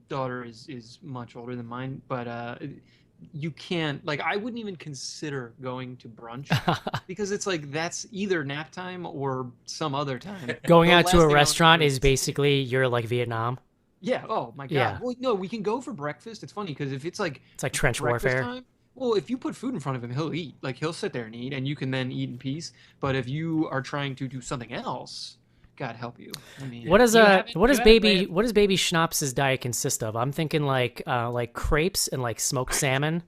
daughter is much older than mine, but you can't, like, I wouldn't even consider going to brunch because it's like that's either nap time or some other time. Going The out to last a thing I want to restaurant do is is basically you're like Vietnam. yeah. Oh my God. Yeah, Well, no, we can go for breakfast. It's funny because if it's like it's like trench breakfast warfare. time, well, if you put food in front of him, he'll eat. Like he'll sit there and eat, and you can then eat in peace. But if you are trying to do something else, God help you. I What mean, does You haven't played it. what does baby Schnaps's diet consist of? I'm thinking like crepes and like smoked salmon,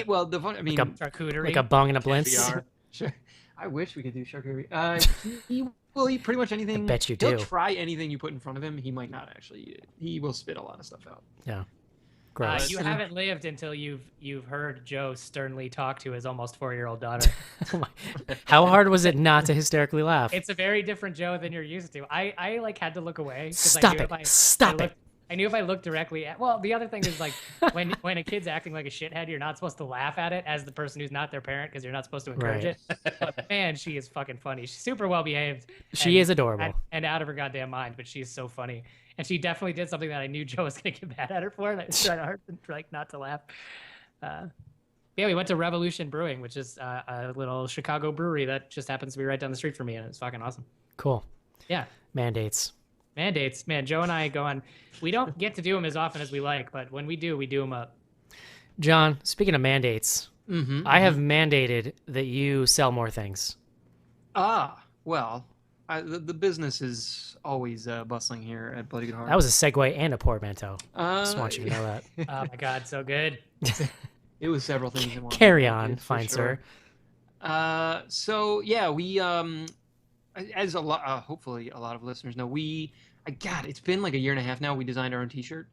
well, the fun. I like a mean, like a Charcuterie. bung and a blintz. Caviar. sure. I wish we could do charcuterie. He will eat pretty much I anything. bet you He'll do. try anything you put in front of him. He might not actually eat it. He will spit a lot of stuff out. Yeah, gross. You haven't lived until you've heard Joe sternly talk to his almost 4-year-old daughter. Oh my- How hard was it not to hysterically laugh? It's a very different Joe than you're used to. I like had to look away because I Stop knew it! if Stop it! I knew if I looked directly at. Well, the other thing is like when a kid's acting like a shithead, you're not supposed to laugh at it as the person who's not their parent because you're not supposed to encourage Right. it. But man, she is fucking funny. She's super well behaved. She is adorable. And out of her goddamn mind, but she's so funny. And she definitely did something that I knew Joe was gonna get mad at her for, and I was trying hard like not to laugh. Yeah, we went to Revolution Brewing, which is a little Chicago brewery that just happens to be right down the street from me, and it's fucking awesome. Cool. Yeah. Mandates. Mandates, man. Joe and I go on. We don't get to do them as often as we like, but when we do them up. John, speaking of mandates, Mm-hmm. I have mandated that you sell more things. Well, the business is always bustling here at Bloody Good Heart. That was a segue and a portmanteau. Just Uh, want you to know that. Oh my god, so good. it was several things in one. Carry Thank on, you, for fine sure. So yeah, we as a lot, hopefully a lot of listeners know, God, it's been like a year and a half now. We designed our own T-shirt.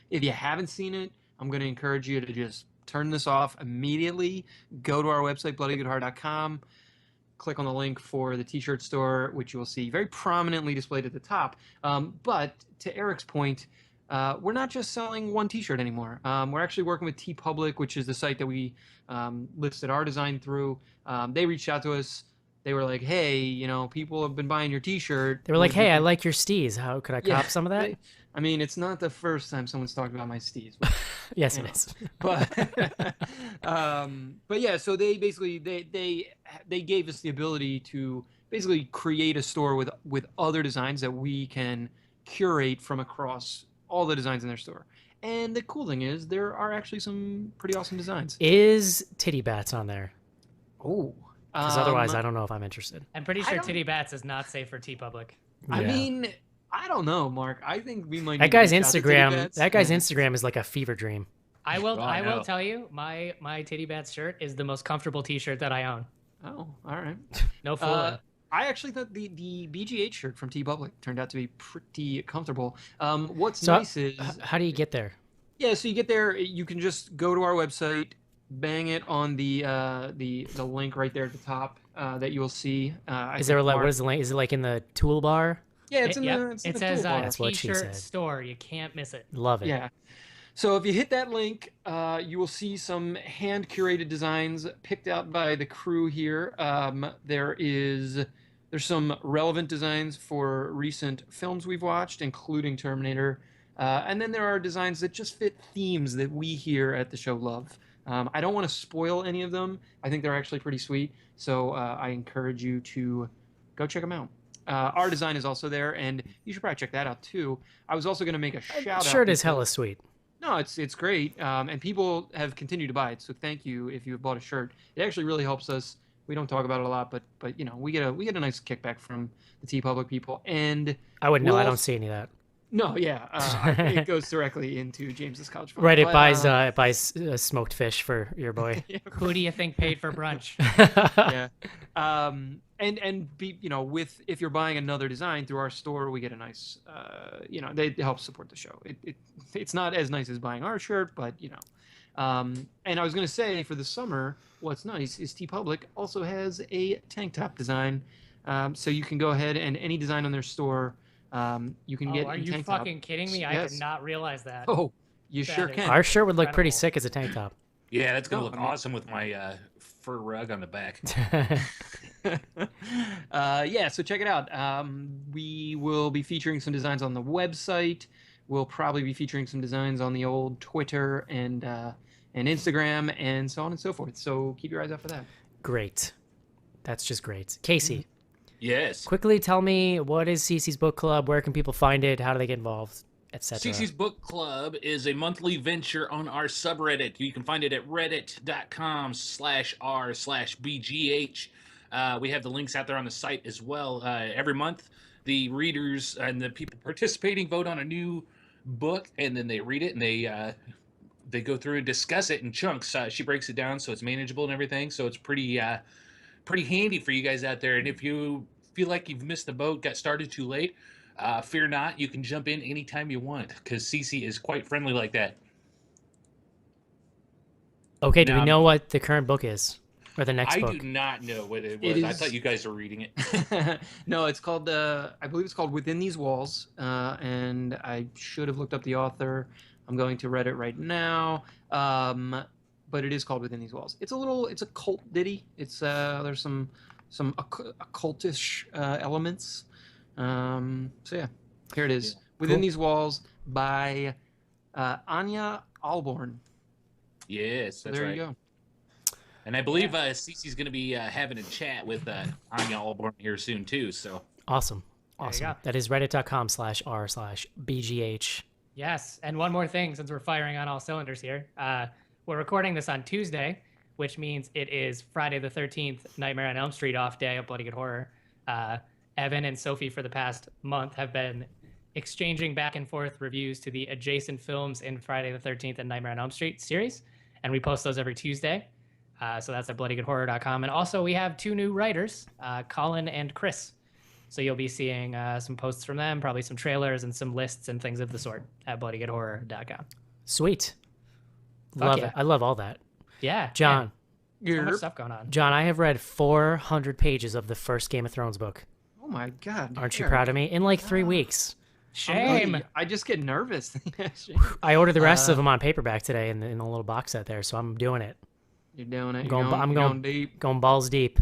If you haven't seen it, I'm going to encourage you to just turn this off immediately. Go to our website, bloodygoodheart.com. Click on the link for the T-shirt store, which you will see very prominently displayed at the top. But to Eric's point, we're not just selling one T-shirt anymore. We're actually working with TeePublic, which is the site that we listed our design through. They reached out to us. They were like, "Hey, people have been buying your T-shirt." They were like, "Hey, I like your stees. How could I Yeah, cop some of that?" I mean, it's not the first time someone's talked about my steez, Yes, you it know. is. But yeah, so they basically they gave us the ability to basically create a store with other designs that we can curate from across all the designs in their store. And the cool thing is there are actually some pretty awesome designs. Is Titty Bats on there? Oh, Because otherwise, I don't know if I'm interested. I'm pretty I sure don't- Titty Bats is not safe for TeePublic. I Yeah. mean, I don't know, Mark. I think we might. That need to guy's reach out to Titty Instagram. Bats That guy's and- Instagram is like a fever dream. I will I know. tell you, my Titty Bats shirt is the most comfortable T-shirt that I own. Oh, all right. No fooling. I actually thought the BGH shirt from TeePublic turned out to be pretty comfortable. What's So, nice is How do you get there? yeah, so you get there, you can just go to our website, bang it on the link right there at the top that you will see. Is there a what is the link? Is it like in the toolbar? Yeah, it's in Yep, the it's in it the says toolbar. That's what she T-shirt said. store. You can't miss it. Love it. Yeah. So if you hit that link, you will see some hand curated designs picked out by the crew here. There's some relevant designs for recent films we've watched, including Terminator. And then there are designs that just fit themes that we here at the show love. I don't want to spoil any of them. I think they're actually pretty sweet. So I encourage you to go check them out. Our design is also there, and you should probably check that out too. I was also going to make a shout out. Shirt is because- hella sweet. No, it's great, and people have continued to buy it. So thank you if you have bought a shirt. It actually really helps us. We don't talk about it a lot, but we get a nice kickback from the TeePublic people, and I would know. we'll I don't also- see any of that. no, yeah, it goes directly into James's college fund. Right. It But, buys smoked fish for your boy. Who do you think paid for brunch? yeah. With if you're buying another design through our store, we get a nice, they help support the show. It's not as nice as buying our shirt, but and I was gonna say for the summer, what's nice is TeePublic also has a tank top design, so you can go ahead and any design on their store, you can get. Are in you tank top. fucking kidding me? I Yes. did not realize that. Oh, you That sure is- can. Our shirt would look pretty Incredible. sick as a tank top. Yeah, that's gonna No, look I mean- awesome with my fur rug on the back. Yeah, so check it out. We will be featuring some designs on the website. we'll probably be featuring some designs on the old Twitter and Instagram and so on and so forth. So keep your eyes out for that. Great. That's just great. Casey, Yes. quickly tell me, what is CeCi's Book Club? Where can people find it? How do they get involved? Etc. CC's Book Club is a monthly venture on our subreddit. You can find it at reddit.com/r/bgh. We have the links out there on the site as well. Every month, the readers and the people participating vote on a new book, and then they read it, and they go through and discuss it in chunks. She breaks it down so it's manageable and everything, so it's pretty handy for you guys out there. And if you feel like you've missed the boat, got started too late, fear not. You can jump in anytime you want because CC is quite friendly like that. Okay, do we Now- know what the current book is? Or the next I book? do not know what it It was. I is- thought you guys were reading it. No, it's called, I believe it's called Within These Walls, and I should have looked up the author. I'm going to Reddit right now, but it is called Within These Walls. It's a cult ditty. It's there's some occultish elements. So yeah, here it is. Yeah. Within Cool. These Walls by Anya Alborn. Yes, So that's there right. you go. And I believe CC's going to be having a chat with Anya Alborn here soon too. So Awesome. There you Awesome. go. That is reddit.com/r/bgh. Yes, and one more thing, since we're firing on all cylinders here, we're recording this on Tuesday, which means it is Friday the 13th, Nightmare on Elm Street off day of Bloody Good Horror. Evan and Sophie for the past month have been exchanging back and forth reviews to the adjacent films in Friday the 13th and Nightmare on Elm Street series, and we post those every Tuesday. So that's at bloodygoodhorror.com. And also we have two new writers, Colin and Chris. So you'll be seeing some posts from them, probably some trailers and some lists and things of the sort at bloodygoodhorror.com. Sweet. Fuck Love yeah. it. I love all that. Yeah. John, So much Yerp. stuff going on. John, I have read 400 pages of the first Game of Thrones book. Oh my God. Aren't you Eric. proud of me? In like 3 weeks. Shame. Really, I just get nervous. I ordered the rest of them on paperback today in a little box set there, so I'm doing it. You're doing it. I'm you're going deep. Going balls deep.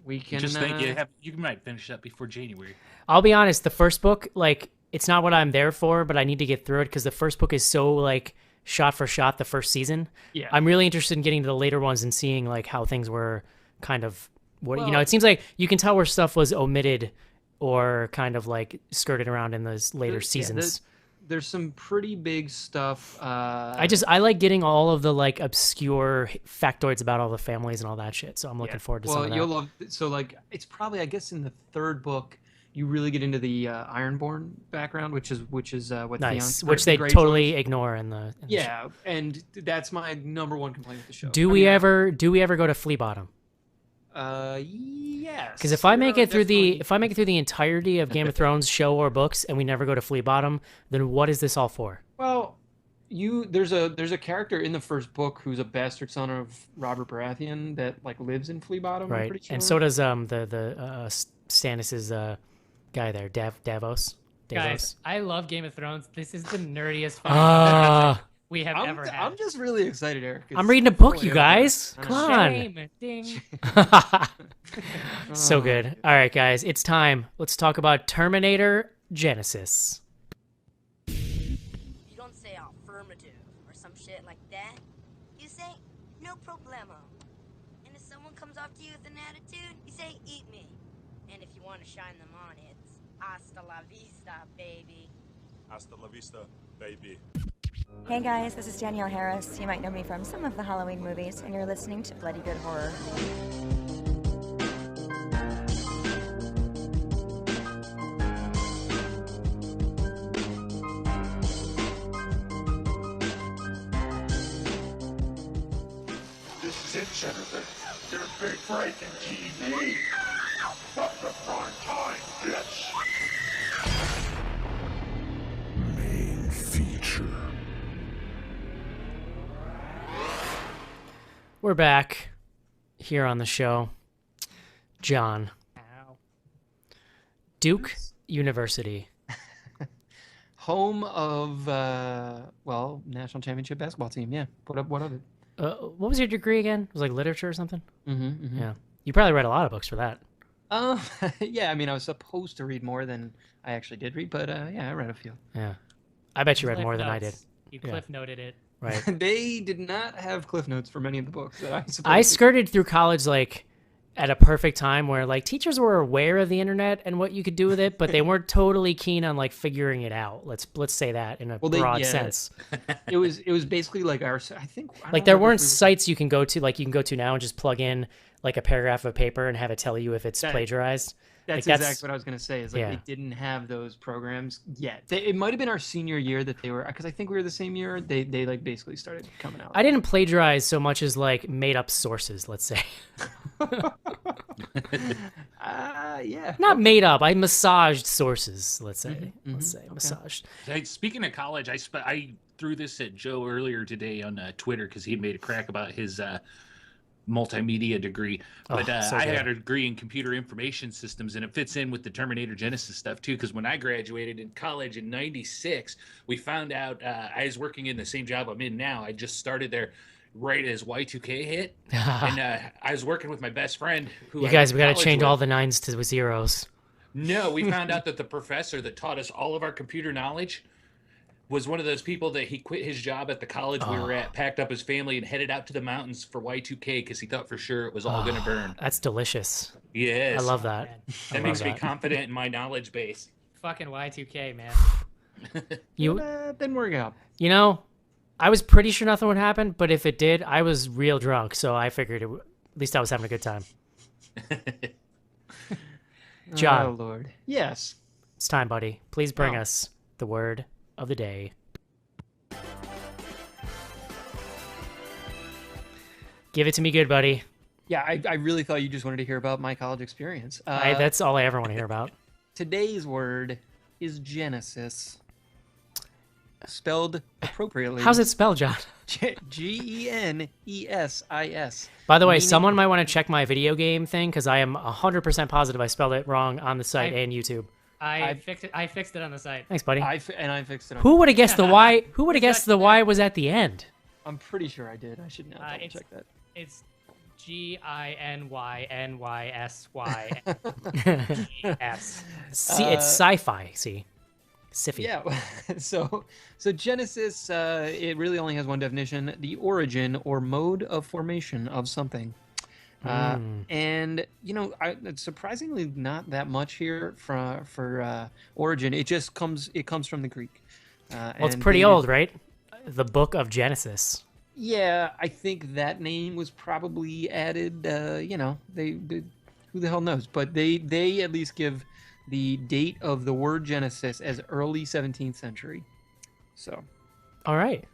We can just think you might finish up before January. I'll be honest, the first book, like, it's not what I'm there for, but I need to get through it because the first book is so, like, shot for shot the first season. Yeah. I'm really interested in getting to the later ones and seeing, like, how things were kind of, what Well- it seems like you can tell where stuff was omitted or kind of, like, skirted around in those later Yeah, seasons. there's some pretty big stuff. I like getting all of the, like, obscure factoids about all the families and all that shit, so I'm looking forward to some of that. you'll love. So like, it's probably, I guess, in the third book you really get into the Ironborn background, which is what Nice, Theon, which they Grey totally Swords- ignore in the show. Yeah, and that's my number one complaint with the show. Do I we mean, ever go to Flea Bottom? Yes. Because if I make There it are through definitely- the entirety of Game of Thrones show or books and we never go to Flea Bottom, then what is this all for? Well, there's a character in the first book who's a bastard son of Robert Baratheon that like lives in Flea Bottom. I'm Right. pretty sure. And so does Stannis's guy there, Davos. Guys, I love Game of Thrones. This is the nerdiest fucking Ah, we have ever had. I'm just really excited, Eric. I'm reading a book, you Boy, guys. I know. Come on. Shame. Ding. So good. All right, guys, it's time. Let's talk about Terminator Genisys. You don't say affirmative or some shit like that. You say no problemo. And if someone comes up to you with an attitude, you say eat me. And if you want to shine them on, it's hasta la vista, baby. Hasta la vista, baby. Hey guys, this is Danielle Harris. You might know me from some of the Halloween movies, and you're listening to Bloody Good Horror. This is it, Jennifer. Your big break in TV. Fuck the prime time, bitch. Main feature. We're back here on the show. John, Ow. Duke University. Home of national championship basketball team. Yeah. What of it? What was your degree again? It was like literature or something? Mm-hmm. Yeah. You probably read a lot of books for that. Yeah. I mean, I was supposed to read more than I actually did read, but yeah, I read a few. Yeah. I bet you read Cliff more than I did. Notes. You Yeah. cliff noted it. Right. They did not have cliff notes for many of the books that I supposed I to. skirted through college like at a perfect time where like teachers were aware of the internet and what you could do with it, but they weren't totally keen on like figuring it out. Let's say that in a broad sense. It was basically like I think Like there weren't sites you can go to like you can go to now and just plug in like a paragraph of paper and have it tell you if it's plagiarized. That's like, exactly what I was gonna say. Is like yeah. they didn't have those programs yet. It might have been our senior year that they were, because I think we were the same year. They like basically started coming out. I didn't plagiarize so much as like made up sources, let's say. Yeah. Not made up. I massaged sources, let's say. Let's say massaged. Hey, speaking of college, I threw this at Joe earlier today on Twitter because he made a crack about his multimedia degree. But I had a degree in computer information systems, and it fits in with the Terminator Genisys stuff too, because when I graduated in college in '96, we found out I was working in the same job I'm in now. I just started there right as Y2K hit, and I was working with my best friend who you guys, we got to change all the 9s to zeros. No, we found out that the professor that taught us all of our computer knowledge was one of those people that he quit his job at the college we were at, packed up his family, and headed out to the mountains for Y2K because he thought for sure it was all going to burn. That's delicious. Yes. I love that. That makes me confident in my knowledge base. Fucking Y2K, man. Didn't work out. You know, I was pretty sure nothing would happen, but if it did, I was real drunk, so I figured at least I was having a good time. John. Oh, Lord. Yes. It's time, buddy. Please bring us the word of the day. Give it to me good, buddy. Yeah, I really thought you just wanted to hear about my college experience. That's all I ever want to hear about. Today's word is Genisys. Spelled appropriately. How's it spelled, John? Genesis. By the way, someone might want to check my video game thing because I am 100% positive I spelled it wrong on the site and YouTube. I fixed it on the site. Thanks, buddy. I fixed it. Who would have guessed the Y? Who would have guessed the Y was at the end? I'm pretty sure I did. I should now double check that. It's GINYNYSY. See, it's sci-fi. See, Siffy. Yeah. So Genesis, it really only has one definition: the origin or mode of formation of something. And you know, it's surprisingly not that much here for origin. It just comes from the Greek. Well, it's pretty old, right? The Book of Genesis. Yeah, I think that name was probably added. You know, they who the hell knows? But they at least give the date of the word Genesis as early 17th century. So, all right,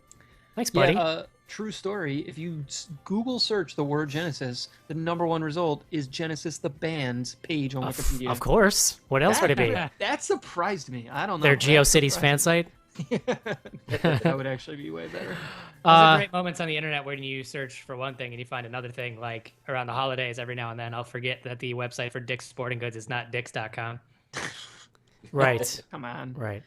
thanks, buddy. Yeah, true story. If you Google search the word Genesis, the #1 result is Genesis the band's page on Wikipedia. Of course. What else would it be? That surprised me. I don't know. Their GeoCities fan site. That would actually be way better. Those are great moments on the internet when you search for one thing and you find another thing. Like around the holidays, every now and then, I'll forget that the website for Dick's Sporting Goods is not Dicks.com. Right. Come on. Right.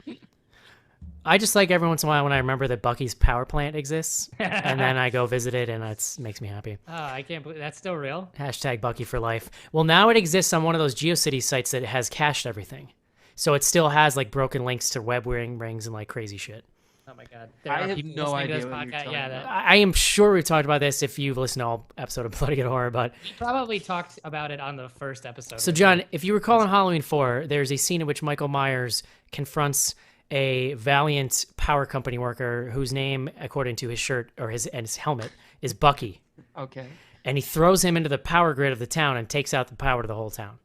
I just like every once in a while when I remember that Bucky's power plant exists, and then I go visit it, and it makes me happy. Oh, I can't believe that's still real. Hashtag Bucky for life. Well, now it exists on one of those GeoCities sites that has cached everything. So it still has like broken links to web rings and like crazy shit. Oh my god! I have no idea what you're talking about. I am sure we've talked about this if you've listened to all episode of Bloody Good Horror, but we probably talked about it on the first episode. So John, if you recall in Halloween 4, there's a scene in which Michael Myers confronts a valiant power company worker whose name, according to his shirt or his helmet, is Bucky. Okay. And he throws him into the power grid of the town and takes out the power to the whole town.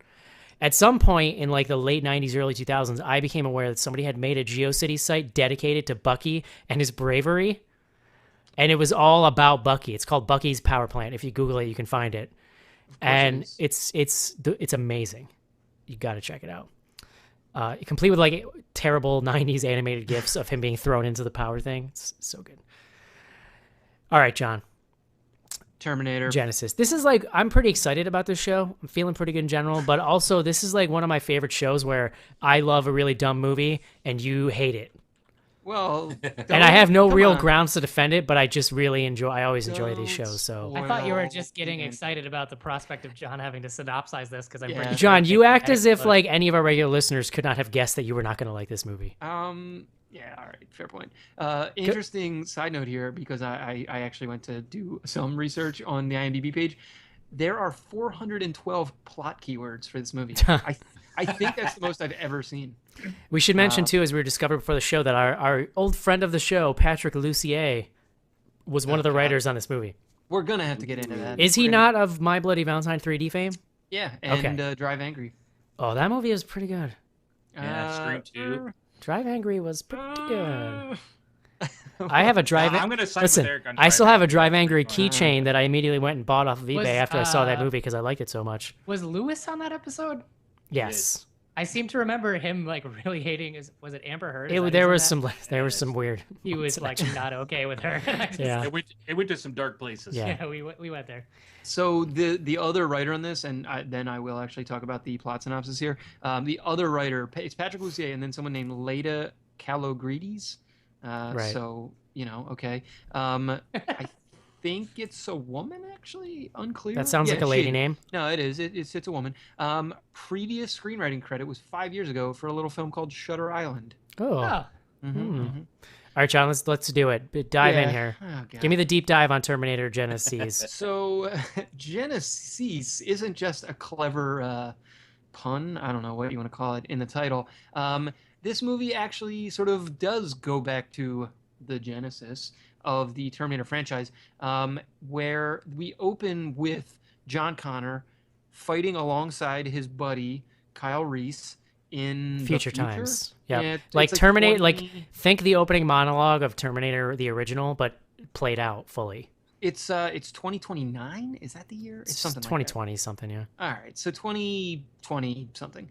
At some point in like the late 90s, early 2000s, I became aware that somebody had made a GeoCities site dedicated to Bucky and his bravery. And it was all about Bucky. It's called Bucky's Power Plant. If you Google it, you can find it. And it's amazing. You got to check it out. Complete with like terrible 90s animated GIFs of him being thrown into the power thing. It's so good. All right, John. Terminator Genisys. This is like, I'm pretty excited about this show. I'm feeling pretty good in general, but also this is like one of my favorite shows where I love a really dumb movie and you hate it. Well, and I have no real grounds to defend it, but I just really I always enjoy these shows. So I thought you were just getting excited about the prospect of John having to synopsize this because I'm pretty John, you act as if like any of our regular listeners could not have guessed that you were not going to like this movie. Yeah, all right, fair point. Interesting side note here, because I actually went to do some research on the IMDb page. There are 412 plot keywords for this movie. I think that's the most I've ever seen. We should mention too, as we were discovered before the show, that our old friend of the show, Patrick Lussier, was one of the writers on this movie. We're gonna have to get into that. Is he not of My Bloody Valentine 3D fame? Yeah, and Drive Angry. Oh, that movie is pretty good. Yeah, Scream 2. Drive Angry was pretty good. I have a Drive. I'm gonna side Listen, with Eric on I still Drive have a Angry. Drive Angry keychain that I immediately went and bought off of eBay after I saw that movie because I liked it so much. Was Lewis on that episode? Yes. I seem to remember him like really hating was it Amber Heard? There was some weird. He was like not okay with her. Yeah. It went to some dark places. Yeah. We went there. So the other writer on this, and then I will actually talk about the plot synopsis here. The other writer, it's Patrick Lussier, and then someone named Leda Kalogridis. Right. So okay. I think it's a woman, actually. Unclear. That sounds like a lady name. No, it is. It's a woman. Previous screenwriting credit was 5 years ago for a little film called Shutter Island. Oh. All right, John, let's do it. Dive in here. Oh, Give me the deep dive on Terminator Genisys. So, Genisys isn't just a clever pun. I don't know what you want to call it in the title. This movie actually sort of does go back to the genesis of the Terminator franchise, where we open with John Connor fighting alongside his buddy Kyle Reese in future the future times. Yeah, it's like Terminator. 20... Like think the opening monologue of Terminator the original, but played out fully. It's 2029. Is that the year? It's something 2020 like that. something. Yeah. All right, so 2020 something.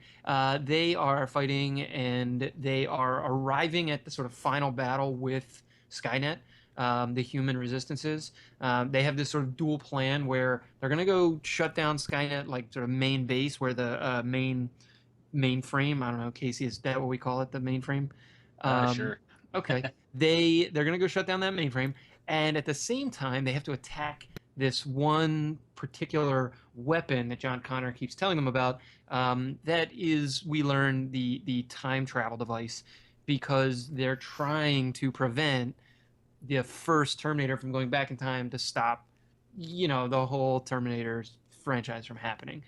They are fighting, and they are arriving at the sort of final battle with Skynet. The human resistances. They have this sort of dual plan where they're going to go shut down Skynet, like sort of main base, where the mainframe. I don't know, Casey, is that what we call it? The mainframe? Sure. Okay. They're going to go shut down that mainframe, and at the same time, they have to attack this one particular weapon that John Connor keeps telling them about. That is, we learn, the time travel device, because they're trying to prevent the first Terminator from going back in time to stop, the whole Terminator franchise from happening.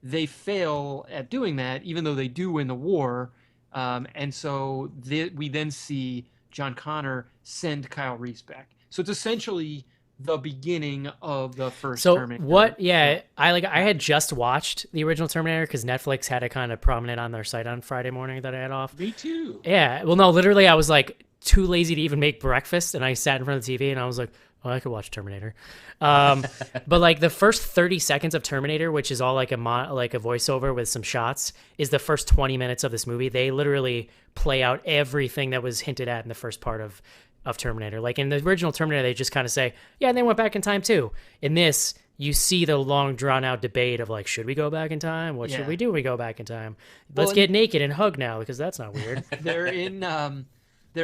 They fail at doing that, even though they do win the war. And so we then see John Connor send Kyle Reese back. So it's essentially the beginning of the first Terminator. So what? Yeah, I had just watched the original Terminator because Netflix had it kind of prominent on their site on Friday morning that I had off. Me too. Yeah. Well, no, literally, I was like too lazy to even make breakfast, and I sat in front of the TV and I was like, oh, I could watch Terminator. But like the first 30 seconds of Terminator, which is all like a voiceover with some shots, is the first 20 minutes of this movie. They literally play out everything that was hinted at in the first part of Terminator. Like in the original Terminator, they just kind of say, yeah, and they went back in time too. In this, you see the long drawn out debate of like, should we go back in time? What should we do when we go back in time? Let's get naked and hug now, because that's not weird. They're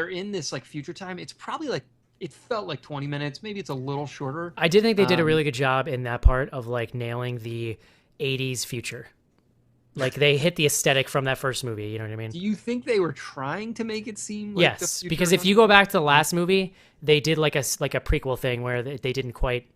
in this like future time. It's probably like, it felt like 20 minutes. Maybe it's a little shorter. I did think they did a really good job in that part of like nailing the 80s future. Like they hit the aesthetic from that first movie. You know what I mean? Do you think they were trying to make it seem like the yes, future because if you go back to the last movie, they did like a prequel thing where they didn't quite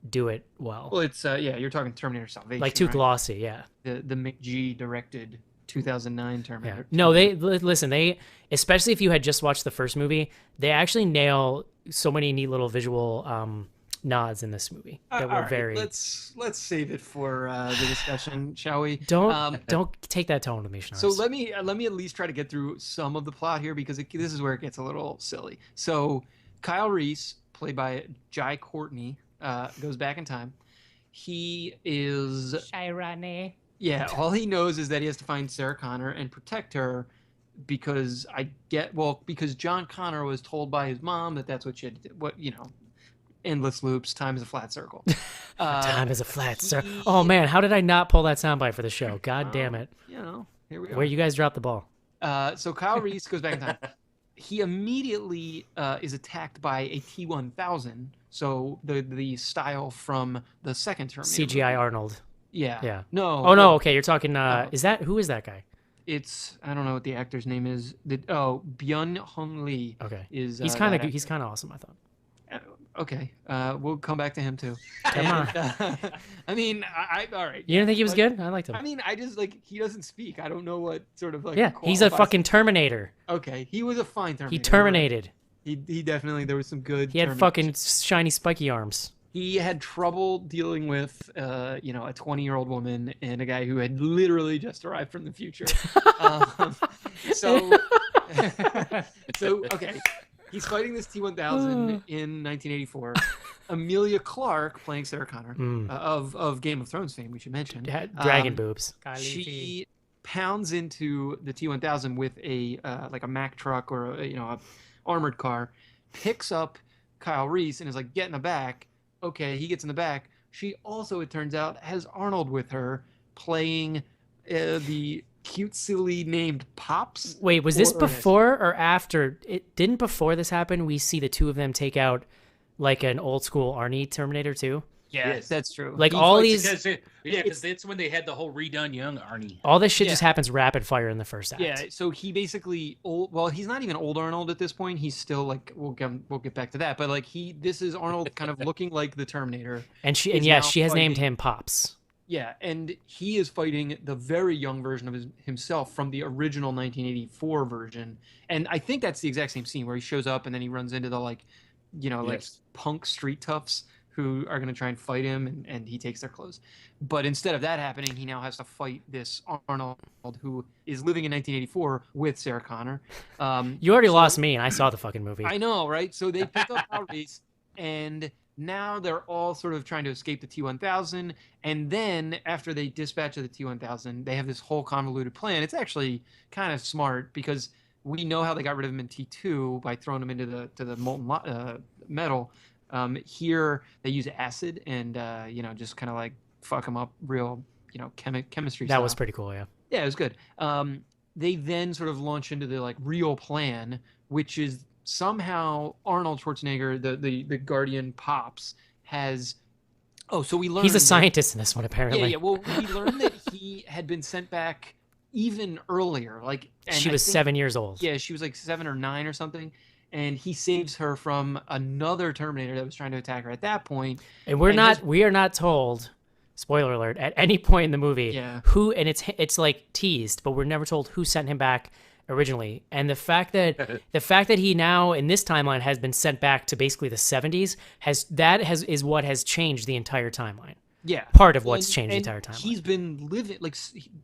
do it well. Well, it's you're talking Terminator Salvation, like too right? glossy. Yeah. The McG directed 2009 Terminator. Yeah. No, they especially if you had just watched the first movie, they actually nail so many neat little visual nods in this movie that were very. Let's save it for the discussion, shall we? Don't take that tone with me, Schnars. So let me at least try to get through some of the plot here, because this is where it gets a little silly. So Kyle Reese, played by Jai Courtney, goes back in time. He is Shirane. Yeah, all he knows is that he has to find Sarah Connor and protect her, because because John Connor was told by his mom that that's what she had to do. Endless loops, time is a flat circle. Time is a flat circle. Oh man, how did I not pull that soundbite for the show? God damn it. Here we go. Where you guys dropped the ball. So Kyle Reese goes back in time. He immediately is attacked by a T-1000, so the style from the second Terminator CGI movie. Arnold. Yeah. Yeah. No. Oh no. Okay, you're talking. Who is that guy? it's I don't know what the actor's name is. Byun Hong Lee. Okay. Is He's kind of he's kind of awesome, I thought. Okay, we'll come back to him too. Come on. I mean, all right. You didn't think he was good? I liked him. I mean, I just like he doesn't speak. I don't know what sort of like. Yeah, he's a qualifies- fucking Terminator. Okay, he was a fine Terminator. He terminated. He definitely there was some good. He had Terminators. fucking shiny spiky arms. He had trouble dealing with, a 20-year-old woman and a guy who had literally just arrived from the future. So okay, he's fighting this T-1000 in 1984. Amelia Clarke, playing Sarah Connor, of Game of Thrones fame, we should mention. Dragon boobs. She pounds into the T-1000 with a Mack truck or a armored car, picks up Kyle Reese and is like, get in the back. Okay, he gets in the back. She also, it turns out, has Arnold with her playing the cute, silly named Pops. Wait, was this before or after? It didn't before this happen. We see the two of them take out like an old school Arnie Terminator 2. Yes, that's true. Like all these, because that's when they had the whole redone young Arnie. all this shit just happens rapid fire in the first act. Yeah, so he basically well, he's not even old Arnold at this point. He's still like we'll get back to that, but like this is Arnold kind of looking like the Terminator. And she has named him Pops. Yeah, and he is fighting the very young version of himself from the original 1984 version. And I think that's the exact same scene where he shows up and then he runs into the like punk street toughs who are going to try and fight him, and he takes their clothes. But instead of that happening, he now has to fight this Arnold who is living in 1984 with Sarah Connor. You already lost me, and I saw the fucking movie. I know, right? So they pick up Kyle Reese, and now they're all sort of trying to escape the T-1000. And then after they dispatch of the T-1000, they have this whole convoluted plan. It's actually kind of smart because we know how they got rid of him in T2 by throwing him into the molten metal. Here they use acid and just kind of like fuck him up real chemistry that style. was pretty cool. Yeah, it was good. They then sort of launch into the like real plan, which is somehow Arnold Schwarzenegger, the Guardian Pops, has so we learned he's a scientist in this one apparently. Well, we learned that he had been sent back even earlier, she was 7 years old. Yeah, she was like 7 or 9 or something. And he saves her from another Terminator that was trying to attack her at that point. And we are not told, spoiler alert, at any point in the movie who, and it's like teased, but we're never told who sent him back originally. And the fact that he now in this timeline has been sent back to basically the 70s is what has changed the entire timeline. Yeah, part of what's changed the entire timeline. He's been living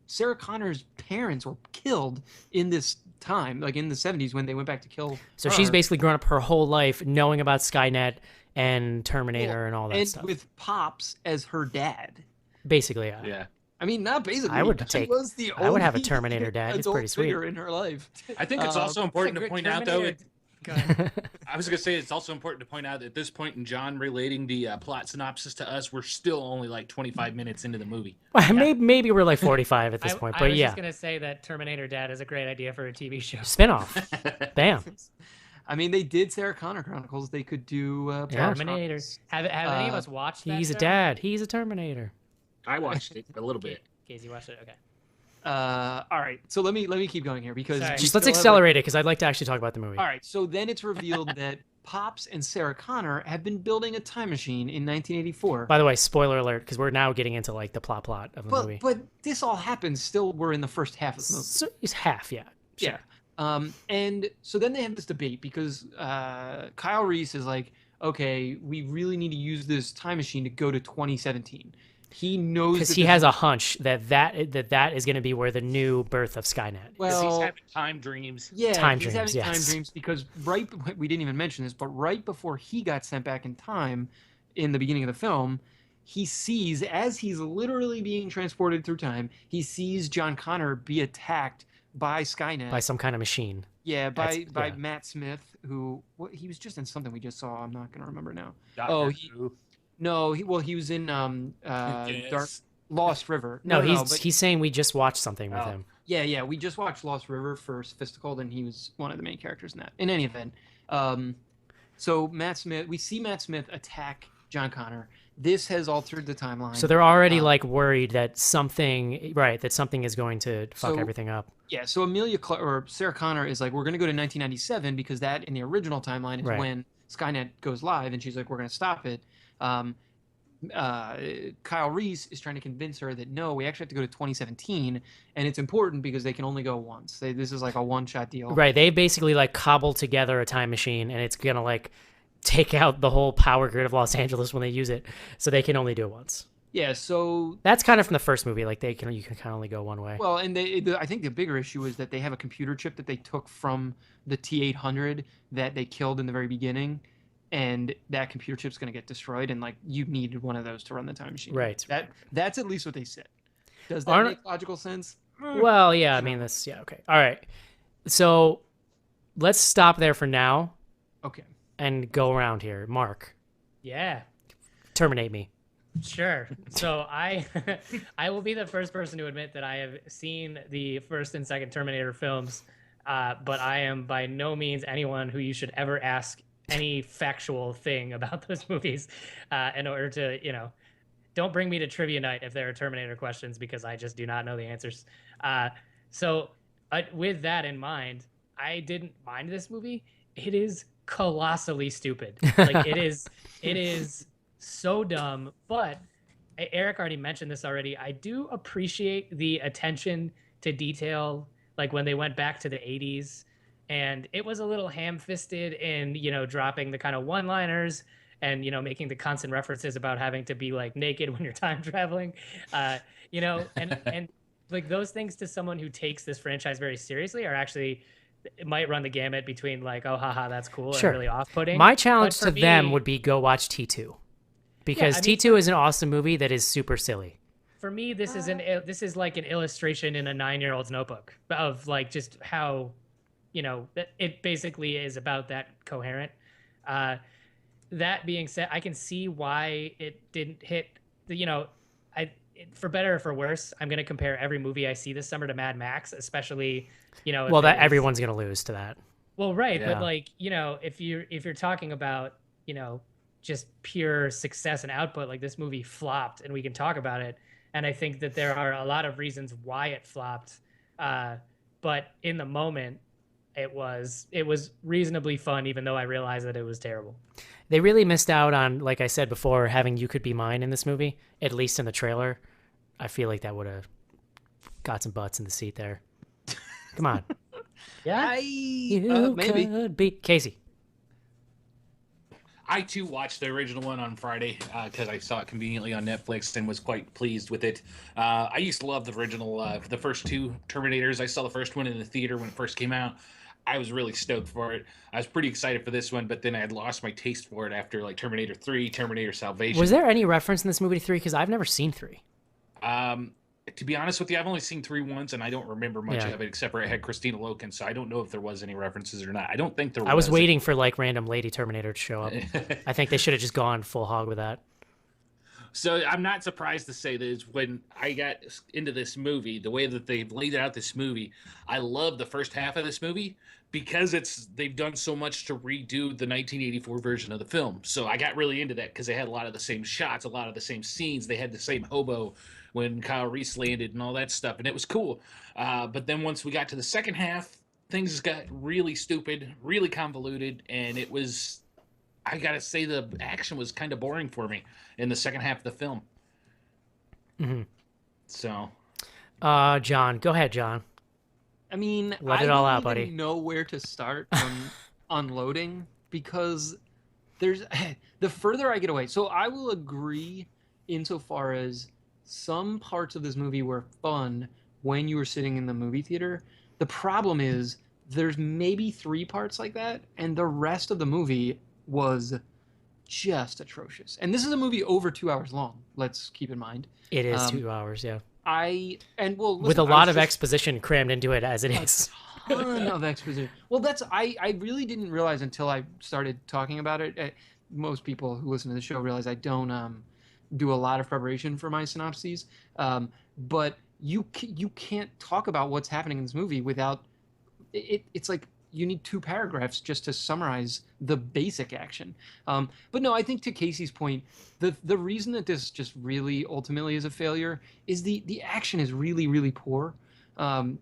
Sarah Connor's parents were killed in this time, like in the 70s when they went back to kill. So she's basically grown up her whole life knowing about Skynet and Terminator and all that stuff. And with Pops as her dad. Basically, yeah. I mean, not basically. I would have a Terminator dad. It's pretty sweet. In her life. I think it's also important to point out, though. I was going to say it's also important to point out that at this point in John relating the plot synopsis to us, we're still only like 25 minutes into the movie. Well, maybe we're like 45 at this point, but I was yeah. just going to say that Terminator Dad is a great idea for a TV show. Spinoff. Bam. I mean, they did Sarah Connor Chronicles. They could do Terminator. Have any of us watched that? He's a dad. He's a Terminator. I watched it a little bit. Casey watched it? Okay. All right, so let me keep going here because let's accelerate it because I'd like to actually talk about the movie. All right, so then it's revealed that Pops and Sarah Connor have been building a time machine in 1984. By the way, spoiler alert, because we're now getting into like the plot of the movie. But this all happens still. We're in the first half of the movie. So it's half, yeah. Sure. Yeah. And so then they have this debate because Kyle Reese is like, okay, we really need to use this time machine to go to 2017. He knows because he has a hunch that is going to be where the new birth of Skynet. Well, he's having time dreams. Yeah, time he's dreams, having time dreams because we didn't even mention this, but right before he got sent back in time, in the beginning of the film, he sees as he's literally being transported through time, he sees John Connor be attacked by Skynet, by some kind of machine. Yeah, by Matt Smith, who he was just in something we just saw. I'm not going to remember now. No, he was in Dark Lost River. No, he's saying we just watched something with him. Yeah, we just watched Lost River for Sophistical, and he was one of the main characters in that. In any event, so we see Matt Smith attack John Connor. This has altered the timeline. So they're already like worried that something is going to fuck So- everything up. Yeah, so or Sarah Connor is like, we're going to go to 1997 because that in the original timeline is Right. when Skynet goes live, and she's like, we're going to stop it. Kyle Reese is trying to convince her that no, we actually have to go to 2017, and it's important because they can only go once. This is like a one-shot deal. Right. They basically like cobbled together a time machine, and it's gonna like take out the whole power grid of Los Angeles when they use it, so they can only do it once. Yeah, so That's kind of from the first movie. Like you can kind of only go one way. well, and I think the bigger issue is that they have a computer chip that they took from the T-800 that they killed in the very beginning, and that computer chip's going to get destroyed, and like you needed one of those to run the time machine. Right. That's at least what they said. Does that make logical sense? Well, yeah. I mean, okay. All right. So let's stop there for now Okay. and go around here. Mark, Yeah. terminate me. Sure. So I will be the first person to admit that I have seen the first and second Terminator films, but I am by no means anyone who you should ever ask any factual thing about those movies in order to, don't bring me to trivia night if there are Terminator questions, because I just do not know the answers. So with that in mind, I didn't mind this movie. It is colossally stupid. Like it is so dumb, but Eric already mentioned this already. I do appreciate the attention to detail, like when they went back to the 80s, and it was a little ham-fisted in, dropping the kind of one-liners and, making the constant references about having to be like naked when you're time traveling, and like those things to someone who takes this franchise very seriously are actually, it might run the gamut between like, oh, haha, that's cool, Sure. and really off-putting. My challenge But to for them me- would be go watch T2, because I mean, T2 is an awesome movie that is super silly. For me, this is like an illustration in a 9-year-old's notebook of like just how, it basically is about that coherent. That being said, I can see why it didn't hit the, for better or for worse, I'm going to compare every movie I see this summer to Mad Max, especially, Well, that everyone's gonna lose to that. Well, right, Yeah. but like, if you're talking about, just pure success and output, like this movie flopped, and we can talk about it. And I think that there are a lot of reasons why it flopped. But in the moment, it was reasonably fun, even though I realized that it was terrible. They really missed out on, like I said before, having "You Could Be Mine" in this movie, at least in the trailer. I feel like that would have got some butts in the seat there. Come on. Yeah, You maybe. could be Casey. I too watched the original one on Friday because I saw it conveniently on Netflix and was quite pleased with it. I used to love the original, the first two Terminators. I saw the first one in the theater when it first came out. I was really stoked for it. I was pretty excited for this one, but then I had lost my taste for it after like Terminator 3, Terminator Salvation. Was there any reference in this movie to 3? Because I've never seen 3. To be honest with you, I've only seen 3 once, and I don't remember much Yeah. of it except for it had Christina Loken, so I don't know if there was any references or not. I don't think there was. I was waiting for like random lady Terminator to show up. I think they should have just gone full hog with that. So I'm not surprised to say that when I got into this movie, the way that they've laid out this movie, I love the first half of this movie because they've done so much to redo the 1984 version of the film. So I got really into that because they had a lot of the same shots, a lot of the same scenes. They had the same hobo when Kyle Reese landed and all that stuff, and it was cool. But then once we got to the second half, things got really stupid, really convoluted, and it was, I gotta say, the action was kind of boring for me in the second half of the film. Mm-hmm. So, John, go ahead, John. I mean, Let I it all don't out, even buddy. know where to start on unloading because there's the further I get away. So I will agree insofar as some parts of this movie were fun when you were sitting in the movie theater. The problem is there's maybe 3 parts like that, and the rest of the movie was just atrocious. And this is a movie over 2 hours long. Let's keep in mind. It is 2 hours, yeah. With With a lot of exposition crammed into it as it is. ton of exposition. Well, I really didn't realize until I started talking about it. Most people who listen to the show realize I don't do a lot of preparation for my synopses. But you can't talk about what's happening in this movie without it's like you need 2 paragraphs just to summarize the basic action. But no, I think to Casey's point, the reason that this just really ultimately is a failure is the action is really, really poor.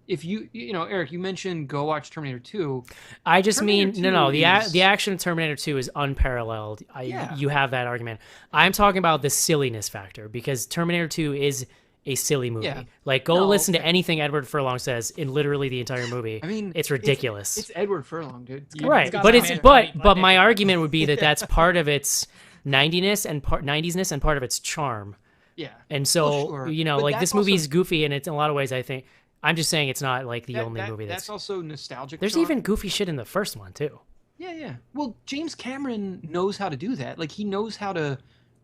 If you know, Eric, you mentioned go watch Terminator 2. I just Terminator mean no, 2 the action of Terminator 2 is unparalleled. Yeah. You have that argument. I'm talking about the silliness factor because Terminator 2 is a silly movie. Yeah. Like go No, listen to anything Edward Furlong says in literally the entire movie. I mean, it's ridiculous. It's Edward Furlong, dude. Right, got but my it's man but funny, but my argument would be that that's part of its 90ness and 90s-ness and part of its charm. Yeah. And so Well, sure. you know, But like that's this movie also- is goofy, and it's in a lot of ways. I think I'm just saying it's not like the only movie that's also nostalgic. There's charm. even goofy shit in the first one too. Yeah. Well, James Cameron knows how to do that. Like he knows how to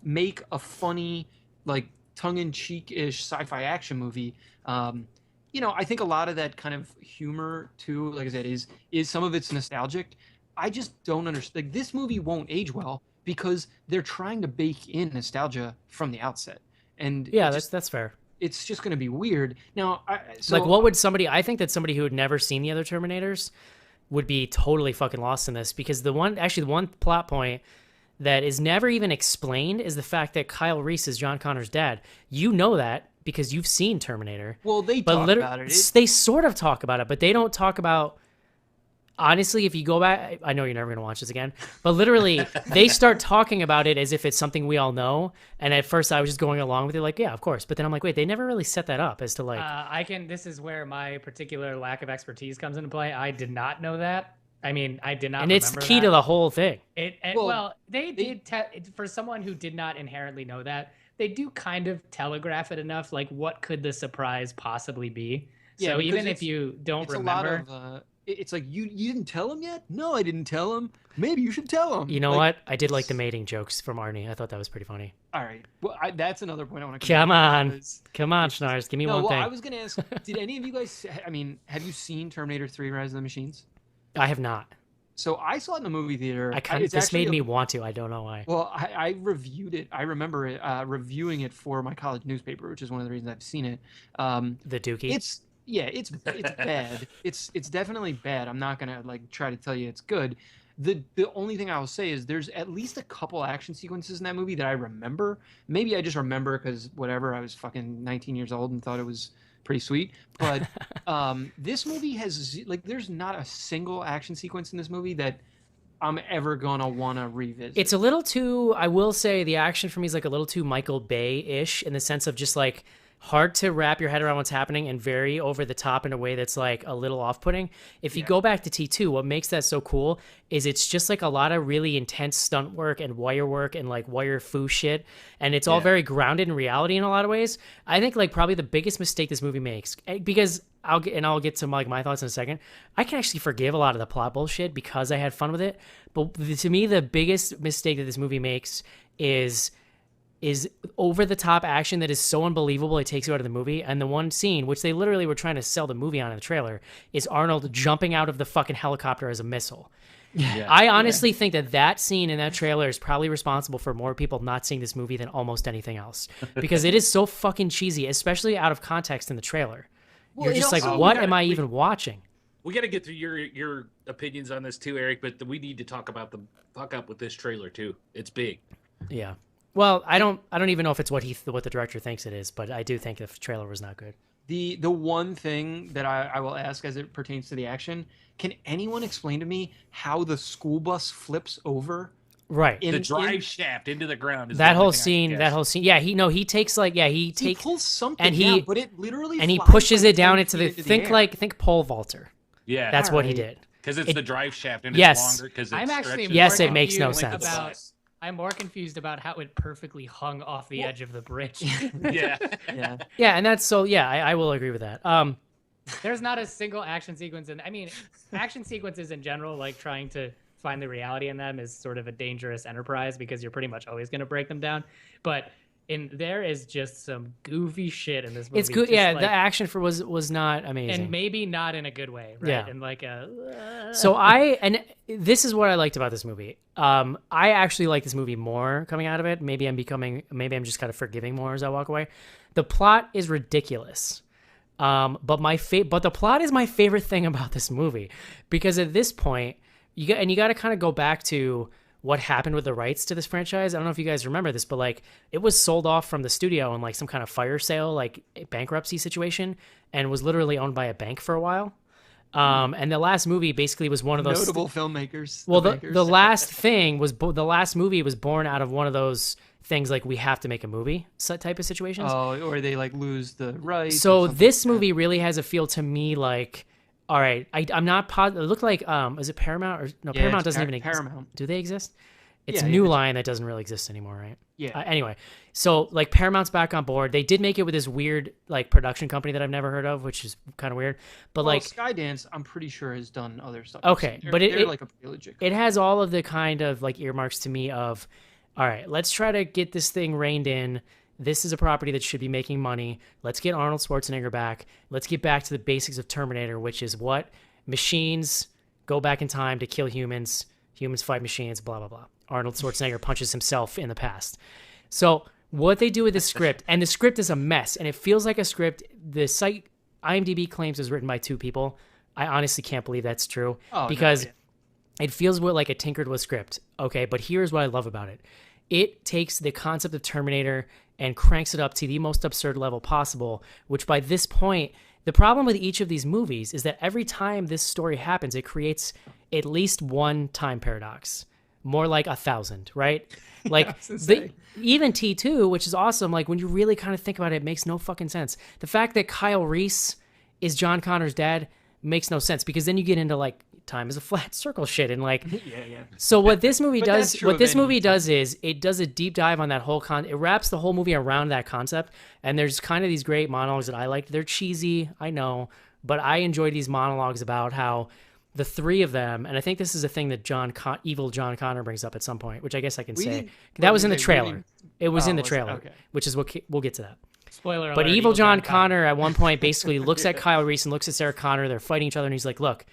make a funny, like tongue-in-cheek-ish sci-fi action movie. You know, I think a lot of that kind of humor too, like I said, is some of it's nostalgic. I just don't understand. Like this movie won't age well because they're trying to bake in nostalgia from the outset. And Yeah, it just- that's fair. it's just going to be weird. Now, Like, what would somebody? I think that somebody who had never seen the other Terminators would be totally fucking lost in this because the one plot point that is never even explained is the fact that Kyle Reese is John Connor's dad. You know that because you've seen Terminator. Well, they but talk about it. They sort of talk about it, but they don't talk about. Honestly, if you go back, I know you're never going to watch this again, but literally, they start talking about it as if it's something we all know. And at first, I was just going along with it, like, yeah, of course. But then I'm like, wait, they never really set that up as to like. This is where my particular lack of expertise comes into play. I did not know that. I mean, I did not. And it's remember key that. to the whole thing. They did. For someone who did not inherently know that, they do kind of telegraph it enough. Like, what could the surprise possibly be? Yeah, So because even if you don't it's remember, a lot of, it's like you didn't tell him yet. No, I didn't tell him. Maybe you should tell him. You know Like, what? I did like the mating jokes from Arnie. I thought that was pretty funny. All right. Well, that's another point I want to Come on, Schnars, give me No, one well, thing. I was going to ask, did any of you guys, I mean, have you seen Terminator 3 Rise of the Machines? I have not. So I saw it in the movie theater. This made me want to. I don't know why. Well, I reviewed it. I remember it, reviewing it for my college newspaper, which is one of the reasons I've seen it. The Dookie? It's bad. It's definitely bad. I'm not gonna like try to tell you it's good. The only thing I will say is there's at least a couple action sequences in that movie that I remember. Maybe I just remember because whatever, I was fucking 19 years old and thought it was pretty sweet. But this movie has like there's not a single action sequence in this movie that I'm ever gonna wanna revisit. It's a little too. I will say the action for me is like a little too Michael Bay-ish in the sense of just like hard to wrap your head around what's happening and very over the top in a way that's like a little off-putting. If you go back to T2, what makes that so cool is it's just like a lot of really intense stunt work and wire work and like wire foo shit, and it's all very grounded in reality in a lot of ways. I think like probably the biggest mistake this movie makes, because I'll get to like my thoughts in a second. I can actually forgive a lot of the plot bullshit because I had fun with it, but to me the biggest mistake that this movie makes is over the top action that is so unbelievable it takes you out of the movie. And the one scene, which they literally were trying to sell the movie on in the trailer, is Arnold jumping out of the fucking helicopter as a missile. Yeah. I honestly think that scene in that trailer is probably responsible for more people not seeing this movie than almost anything else, because it is so fucking cheesy, especially out of context in the trailer. Well, You're just like, what am I even watching? We got to get through your opinions on this too, Eric. But we need to talk about the fuck up with this trailer too. It's big. Yeah. Well, I don't even know if it's what the director thinks it is, but I do think the trailer was not good. The one thing that I will ask as it pertains to the action, can anyone explain to me how the school bus flips over? Right. The drive shaft into the ground. Is that whole scene. Yeah, he takes like, he pulls something and down, but it literally and he flies pushes like it down 10 into the, feet think pole vaulter. Yeah. That's what he did. Because it's the drive shaft and yes. it's longer because I'm actually yes, it makes no sense. I'm more confused about how it perfectly hung off the edge of the bridge. Yeah. Yeah, and that's so. Yeah, I will agree with that. There's not a single action sequence, and I mean, action sequences in general, like trying to find the reality in them, is sort of a dangerous enterprise because you're pretty much always going to break them down. But there is just some goofy shit in this movie. It's good. Yeah, like, the action was not amazing, and maybe not in a good way, right? Yeah. And like a. So this is what I liked about this movie. I actually like this movie more coming out of it. Maybe I'm just kind of forgiving more as I walk away. The plot is ridiculous. But but the plot is my favorite thing about this movie, because at this point, you got to kind of go back to what happened with the rights to this franchise. I don't know if you guys remember this, but like it was sold off from the studio in like some kind of fire sale, like bankruptcy situation, and was literally owned by a bank for a while. And the last movie basically was one of those notable filmmakers. Well, the last thing was the last movie was born out of one of those things like we have to make a movie type of situations. Oh, or they like lose the rights. So this movie really has a feel to me like, all right, I'm not positive. It looked like is it Paramount or no? Yeah, Paramount doesn't even exist. Paramount. Do they exist? It's Yeah, New yeah. Line that doesn't really exist anymore, right? Yeah. Anyway, so like Paramount's back on board. They did make it with this weird like production company that I've never heard of, which is kind of weird. But Well, like Skydance, I'm pretty sure has done other stuff. Okay, They're- but they're like a pretty legit. it has all of the kind of like earmarks to me of, all right, let's try to get this thing reined in. This is a property that should be making money. Let's get Arnold Schwarzenegger back. Let's get back to the basics of Terminator, which is what machines go back in time to kill humans. Humans fight machines, blah, blah, blah. Arnold Schwarzenegger punches himself in the past. So what they do with the script, and the script is a mess, and it feels like a script. The site IMDb claims is written by 2 people. I honestly can't believe that's true because it feels like a tinkered with script. Okay, but here's what I love about it. It takes the concept of Terminator and cranks it up to the most absurd level possible, which by this point, the problem with each of these movies is that every time this story happens, it creates at least one time paradox. More like 1,000, right? Like even T2, which is awesome. Like when you really kind of think about it, it makes no fucking sense. The fact that Kyle Reese is John Connor's dad makes no sense because then you get into like time is a flat circle shit and like yeah. So what this movie But does, that's true what of this any movie does is it does a deep dive on that whole it wraps the whole movie around that concept, and there's kind of these great monologues that I liked. They're cheesy, I know, but I enjoy these monologues about how the 3 of them, and I think this is a thing that evil John Connor brings up at some point, which I guess I can say. That was in the trailer. It was in the trailer, which is what we'll get to that. Spoiler alert. But evil John Connor at one point basically looks at Kyle Reese and looks at Sarah Connor. They're fighting each other, and he's like, look,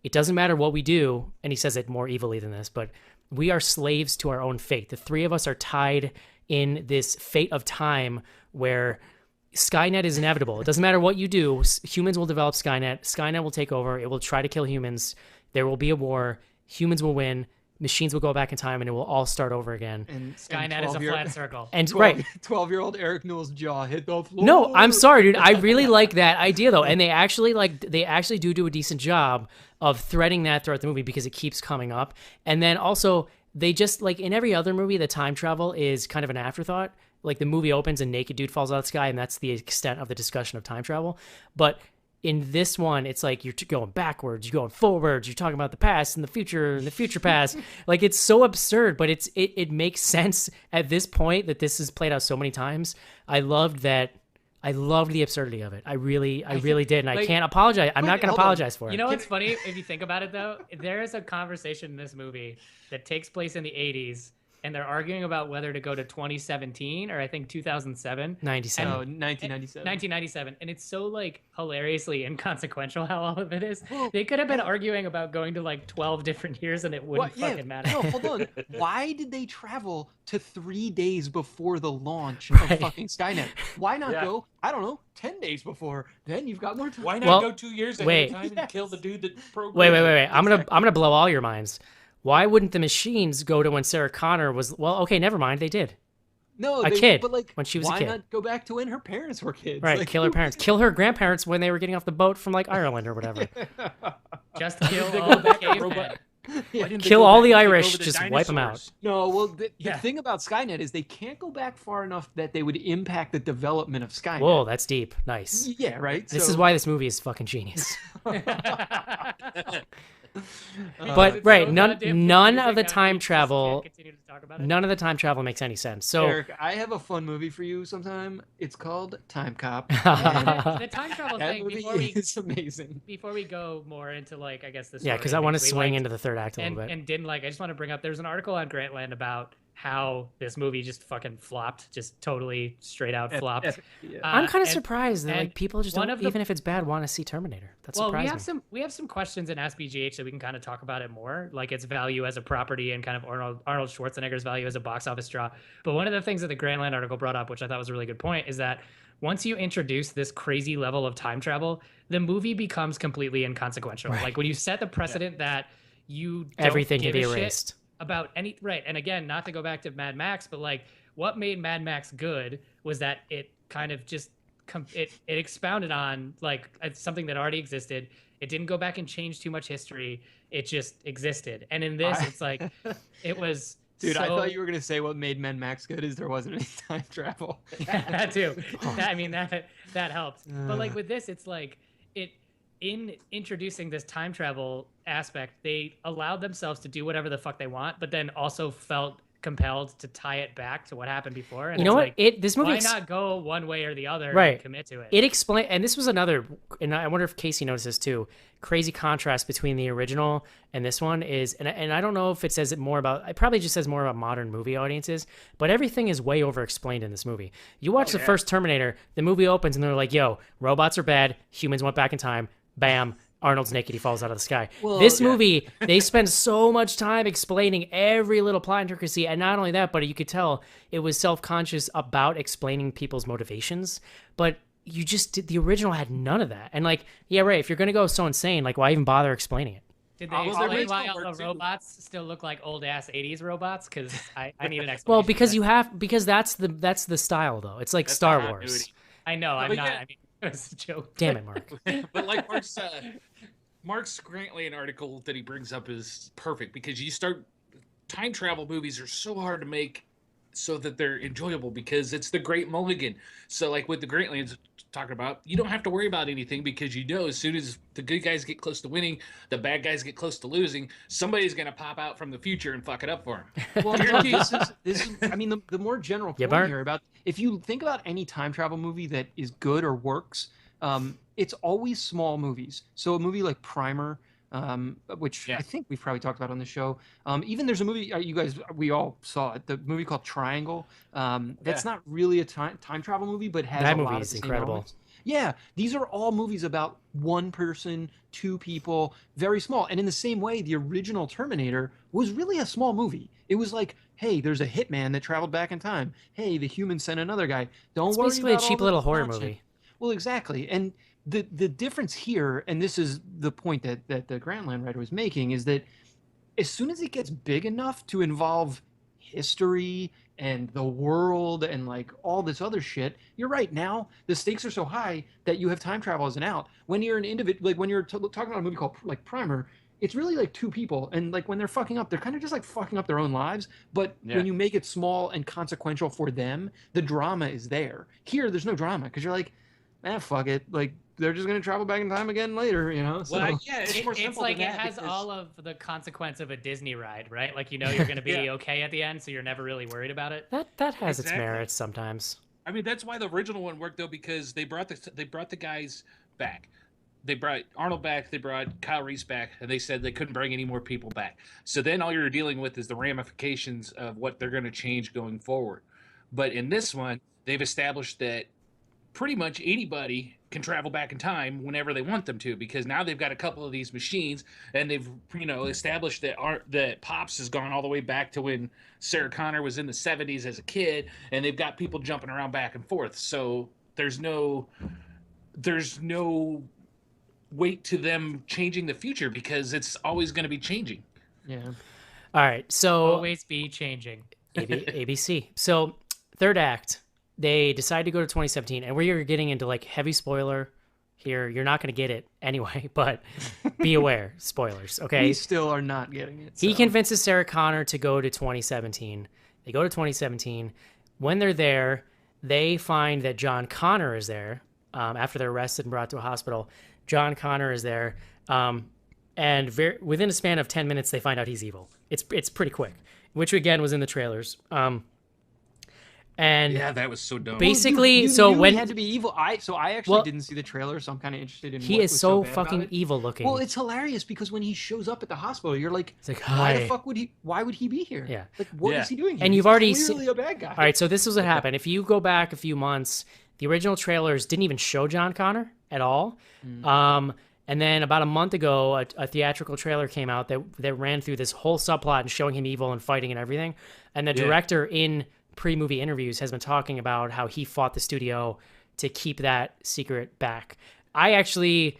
it doesn't matter what we do, and he says it more evilly than this, but we are slaves to our own fate. The 3 of us are tied in this fate of time where Skynet is inevitable. It doesn't matter what you do. Humans will develop Skynet. Skynet will take over. It will try to kill humans. There will be a war. Humans will win. Machines will go back in time, and it will all start over again. And Skynet is a flat circle. And 12-year-old Eric Newell's jaw hit the floor. No, I'm sorry, dude. I really like that idea though, and they actually do a decent job of threading that throughout the movie because it keeps coming up. And then also they just like in every other movie, the time travel is kind of an afterthought. Like the movie opens and naked dude falls out of the sky, and that's the extent of the discussion of time travel. But in this one, it's like you're going backwards, you're going forwards, you're talking about the past and the future past. Like it's so absurd, but it makes sense at this point that this is played out so many times. I loved that. I loved the absurdity of it. I really did, and I can't apologize. I'm not going to apologize for it. You know what's funny? If you think about it, though, there is a conversation in this movie that takes place in the 80s, and they're arguing about whether to go to 2017 or I think 2007. 97. No, 1997. 1997. And it's so like hilariously inconsequential how all of it is. They could have been arguing about going to like 12 different years and it wouldn't fucking matter. No, hold on. Why did they travel to 3 days before the launch of fucking Skynet? Why not go, I don't know, 10 days before? Then you've got more time. Why not go 2 years ahead of time and kill the dude that programmed Wait. I'm gonna blow all your minds. Why wouldn't the machines go to when Sarah Connor was? Well, okay, never mind. They did. No, a kid. But like, when she was a kid. Why not go back to when her parents were kids? Right, like, kill her parents, kill her grandparents when they were getting off the boat from like Ireland or whatever. Just kill all the cavemen. Kill all the Irish, just wipe them out. No, well, the thing about Skynet is they can't go back far enough that they would impact the development of Skynet. Whoa, that's deep. Nice. Yeah, right? This is why this movie is fucking genius. But right, none of the time travel makes any sense. So Eric, I have a fun movie for you sometime. It's called Time Cop. The time travel thing is amazing. Before we go more into like I guess this. Yeah, because I want to swing into the third act a little bit. And didn't like. I just want to bring up. There's an article on Grantland about how this movie just fucking flopped, just totally straight out flopped. I'm kind of surprised that like people just don't, even if it's bad, want to see Terminator. That's surprising. We have some questions in SBGH that we can kind of talk about it more, like its value as a property and kind of Arnold Schwarzenegger's value as a box office draw. But one of the things that the Grantland article brought up, which I thought was a really good point, is that once you introduce this crazy level of time travel, the movie becomes completely inconsequential. Right. Like when you set the precedent that you don't Everything can give be a shit erased. about any right. And again, not to go back to Mad Max, but like what made Mad Max good was that it kind of just it expounded on like something that already existed. It didn't go back and change too much history. It just existed. And in this, it's like it was. Dude, I so... thought you were gonna say what made Mad Max good is there wasn't any time travel. Yeah, that too. I mean that helped. But like with this, it's like in introducing this time travel aspect, they allowed themselves to do whatever the fuck they want, but then also felt compelled to tie it back to what happened before. And You know it's what? like, This movie why not go one way or the other Right. and commit to it? It explained, and this was another, and I wonder if Casey noticed this too. Crazy contrast between the original and this one is, and I don't know if it says it more about. It probably just says more about modern movie audiences, but everything is way over explained in this movie. You watch the first Terminator, the movie opens and they're like, "Yo, robots are bad. Humans went back in time. Bam." Arnold's naked, he falls out of the sky. Well, this movie, they spend so much time explaining every little plot intricacy, and not only that, but you could tell it was self-conscious about explaining people's motivations, but you just did, the original had none of that. And like, yeah, right, if you're gonna go so insane, like why even bother explaining it? Did they Well, explain their why original all work, the too. robots still look like old ass 80s robots? Because I need an explanation. Well, for because that. you have, because that's the style though. It's like That's Star the Wars. continuity. I know, I'm but not. yeah. I mean, it was a joke. Damn it, Mark. But like Mark's Grantland article that he brings up is perfect because you start time travel movies are so hard to make so that they're enjoyable because it's the great mulligan. So like with the Grantlands talking about, you don't have to worry about anything because you know as soon as the good guys get close to winning, the bad guys get close to losing, somebody's gonna pop out from the future and fuck it up for them. Well, no, this is. I mean, the more general Yeah, point Bart? here about if you think about any time travel movie that is good or works, it's always small movies. So a movie like Primer, which Yeah. I think we've probably talked about on the show. Even there's a movie you guys we all saw it. The movie called Triangle. That's not really a time travel movie, but has That a movie lot is of the same incredible. elements. Yeah, these are all movies about one person, two people, very small. And in the same way, the original Terminator was really a small movie. It was like, hey, there's a hitman that traveled back in time. Hey, the humans sent another guy. Don't It's worry basically a about all cheap the little horror nonsense. movie. Well, exactly. And the difference here, and this is the point that the Grantland writer was making, is that as soon as it gets big enough to involve history and the world and like all this other shit, you're right. Now the stakes are so high that you have time travel as an out. When you're an individual, like when you're talking about a movie called like Primer, it's really like two people, and like when they're fucking up, they're kind of just like fucking up their own lives. But Yeah. when you make it small and consequential for them, the drama is there. Here, there's no drama because you're like, fuck it. Like they're just gonna travel back in time again later, you know. So Well, yeah, it's more It's simple like than it that has because- all of the consequence of a Disney ride, right? Like you know you're going to be Yeah. okay at the end, so you're never really worried about it. That has its Exactly. merits sometimes. I mean, that's why the original one worked though, because they brought the guys back. They brought Arnold back. They brought Kyle Reese back, and they said they couldn't bring any more people back. So then all you're dealing with is the ramifications of what they're going to change going forward. But in this one, they've established that pretty much anybody can travel back in time whenever they want them to, because now they've got a couple of these machines, and they've established that Pops has gone all the way back to when Sarah Connor was in the 70s as a kid, and they've got people jumping around back and forth. So there's no weight to them changing the future because it's always going to be changing. yeah. All right, so Always be changing. ABC. So third act, they decide to go to 2017, and we're getting into like heavy spoiler here. You're not going to get it anyway, but be aware, spoilers. Okay. We still are not getting it. He so. convinces Sarah Connor to go to 2017. They go to 2017. When they're there, they find that John Connor is there. After they're arrested and brought to a hospital, John Connor is there. And within a span of 10 minutes, they find out he's evil. It's pretty quick, which again was in the trailers. And Yeah, that was so dumb. basically, you so knew when he had to be evil, I actually Well, didn't see the trailer, so I'm kind of interested in. he what is was so bad fucking about it. evil looking. Well, it's hilarious because when he shows up at the hospital, you're like, It's like, why hi. the fuck would he? Why would he be here? Yeah. Like, what is Yeah. he doing here? And He's you've already clearly a bad guy. All right, so this is what happened. If you go back a few months, the original trailers didn't even show John Connor at all. And then about a month ago, a theatrical trailer came out that ran through this whole subplot and showing him evil and fighting and everything. And the director in pre-movie interviews has been talking about how he fought the studio to keep that secret back. I actually,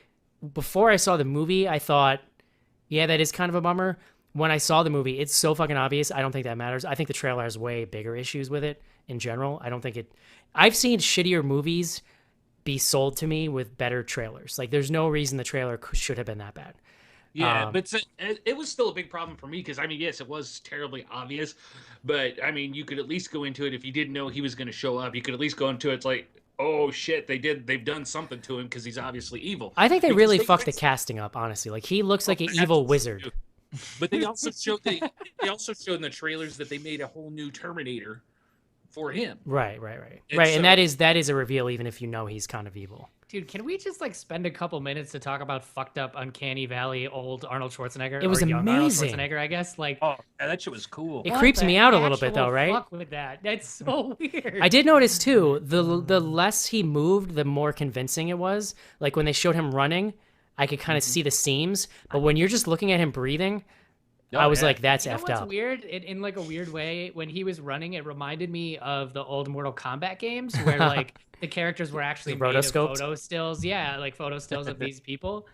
before I saw the movie, I thought, yeah, that is kind of a bummer. When I saw the movie, it's so fucking obvious. I don't think that matters. I think the trailer has way bigger issues with it in general. I don't think it. I've seen shittier movies be sold to me with better trailers. Like, there's no reason the trailer should have been that bad. Yeah, but it was still a big problem for me because, I mean, yes, it was terribly obvious, but, I mean, you could at least go into it if you didn't know he was going to show up. You could at least go into it, it's like, oh, shit, they've done something to him because he's obviously evil. I think they really fucked the casting up, honestly. Like, he looks like an evil wizard. But they also showed in the trailers that they made a whole new Terminator for him. Right. And Right, so- and that is a reveal even if you know he's kind of evil. Dude, can we just like spend a couple minutes to talk about fucked up Uncanny Valley old Arnold Schwarzenegger? It was or young amazing. Arnold Schwarzenegger, I guess. Like, Oh, yeah, that shit was cool. It what creeps the me out a little bit, actual though, right? Fuck with that. That's so weird. I did notice too, the less he moved, the more convincing it was. Like when they showed him running, I could kind of see the seams, but when you're just looking at him breathing, I was like, that's You know effed what's up. weird? In like a weird way, when he was running, it reminded me of the old Mortal Kombat games where like the characters were actually made of Rotoscoped? photo stills. Yeah, like photo stills of these people.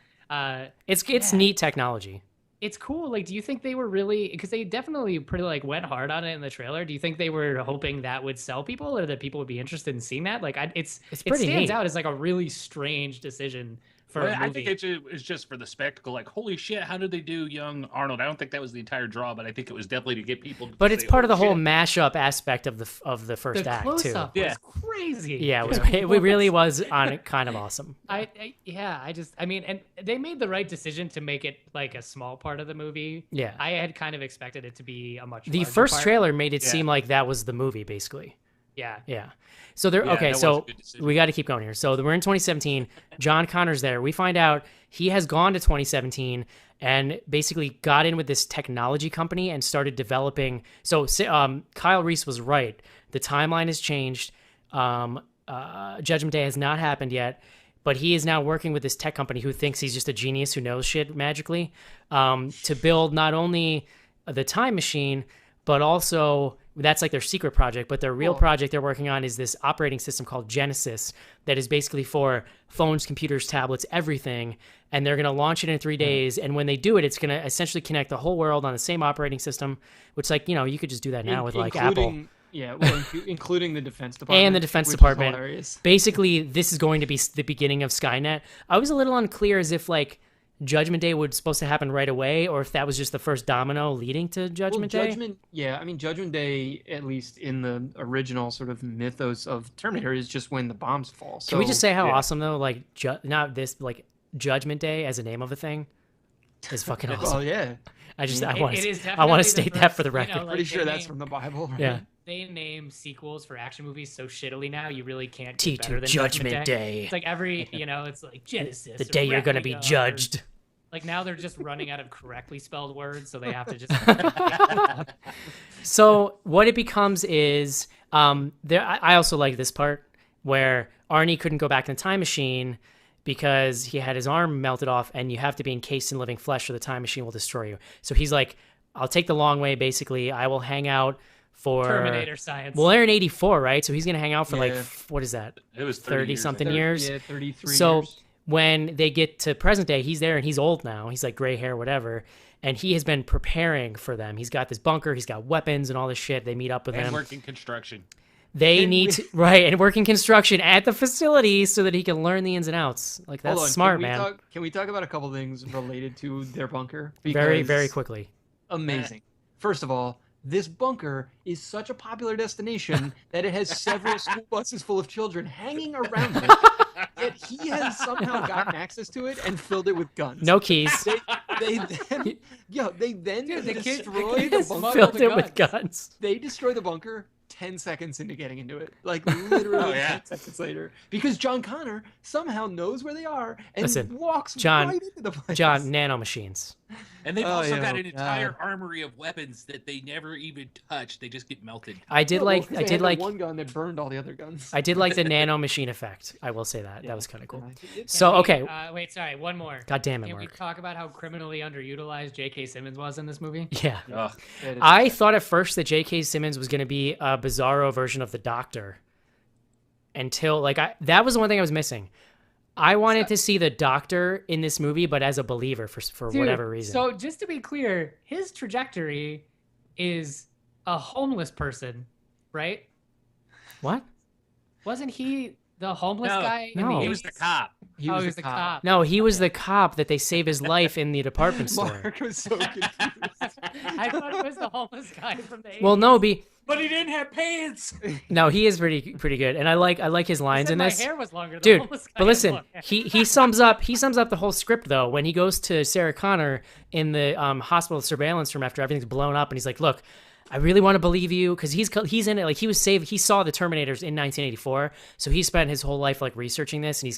It's Yeah. neat technology. It's cool. Like, do you think they were really, because they definitely pretty like went hard on it in the trailer. Do you think they were hoping that would sell people or that people would be interested in seeing that? Like, it pretty stands neat. out as like a really strange decision for a movie. I think it's just for the spectacle. Like, holy shit, how did they do young Arnold? I don't think that was the entire draw, but I think it was definitely to get people. To But it's say, part of the "Holy whole shit." mashup aspect of the first the act too. close-up Yeah. was crazy. Yeah, it really was on kind of awesome. I mean, and they made the right decision to make it like a small part of the movie. Yeah. I had kind of expected it to be a much The larger first part. trailer made it Yeah. seem like that was the movie, basically. Yeah. Yeah. So there. Yeah, Okay. that was So a good decision. we got to keep going here. So we're in 2017. John Connor's there. We find out he has gone to 2017 and basically got in with this technology company and started developing. So Kyle Reese was right. The timeline has changed. Judgment Day has not happened yet, but he is now working with this tech company who thinks he's just a genius who knows shit magically, to build not only the time machine, but also that's like their secret project. But their real project they're working on is this operating system called Genisys that is basically for phones, computers, tablets, everything. And they're going to launch it in 3 days. And when they do it, it's going to essentially connect the whole world on the same operating system, which, like, you know, you could just do that now with like Apple. Yeah, well, including the Defense Department. And the Defense which is Department. hilarious. Basically, this is going to be the beginning of Skynet. I was a little unclear as if like Judgment Day was supposed to happen right away, or if that was just the first domino leading to Judgment Day. I mean, Judgment Day, at least in the original sort of mythos of Terminator, is just when the bombs fall. So, Can we just say how awesome though? Like, not this, like Judgment Day as a name of a thing is fucking awesome. Oh yeah, I It is want to definitely state the that for first, the record. like, pretty sure they that's name- from the Bible. Right? Yeah. They name sequels for action movies so shittily now, you really can't T get better to than Judgment Day. It's like every, it's like Genesis. The day you're going to be Replica, or- judged. Like now they're just running out of correctly spelled words, so they have to just. So what it becomes is I also like this part where Arnie couldn't go back in the time machine because he had his arm melted off, and you have to be encased in living flesh or the time machine will destroy you. So he's like, I'll take the long way, basically. I will hang out for Terminator science. Well, they're in 84, right? So he's going to hang out for like, Yeah. what is that? It was 30 something years. Yeah, 33 So years. when they get to present day, he's there and he's old now. He's like gray hair, whatever. And he has been preparing for them. He's got this bunker. He's got weapons and all this shit. They meet up with And him. working construction. They need to, right, and working construction at the facility so that he can learn the ins and outs. Like, that's Hold on, smart, can we man. Can we talk about a couple things related to their bunker? Very, Because- very quickly. Amazing. First of all, this bunker is such a popular destination that it has several school buses full of children hanging around it. Yet he has somehow gotten access to it and filled it with guns. No keys. They then Dude, the kid destroy the is bunker. smuggled Filled it with guns. They destroy the bunker 10 seconds into getting into it. Like, literally Oh, yeah. 10 seconds later. Because John Connor somehow knows where they are and Listen, walks John- right into the place. John, nanomachines. And they've Oh, also yeah, got oh, an entire God. armory of weapons that they never even touch. They just get melted. I did No, well, like, 'cause I they did had the like, one gun that burned all the other guns. I did like the nanomachine effect. I will say that. That was kind of cool. Yeah. So, okay. Wait, sorry, one more. God damn it, Can we Mark. talk about how criminally underutilized J.K. Simmons was in this movie? Yeah. Ugh. That is I exactly- thought at first that J.K. Simmons was going to be a bizarro version of the Doctor. until like that was the one thing I was missing. I wanted to see the Doctor in this movie, but as a believer for Dude, whatever reason. So just to be clear, his trajectory is a homeless person, right? What? Wasn't he the homeless guy? No. He was the cop. He was the cop. No, he was the cop that they save his life in the department store. Mark was so confused. I thought it was the homeless guy from the 80s. Well, no, But he didn't have pants. no, he is pretty good, and I like his lines He said in this. My hair was longer. The Dude, homeless guy but had listen, long hair. he sums up the whole script though when he goes to Sarah Connor in the hospital surveillance room after everything's blown up, and he's like, "Look, I really want to believe you," because he's in it. Like he saw the Terminators in 1984, so he spent his whole life like researching this, and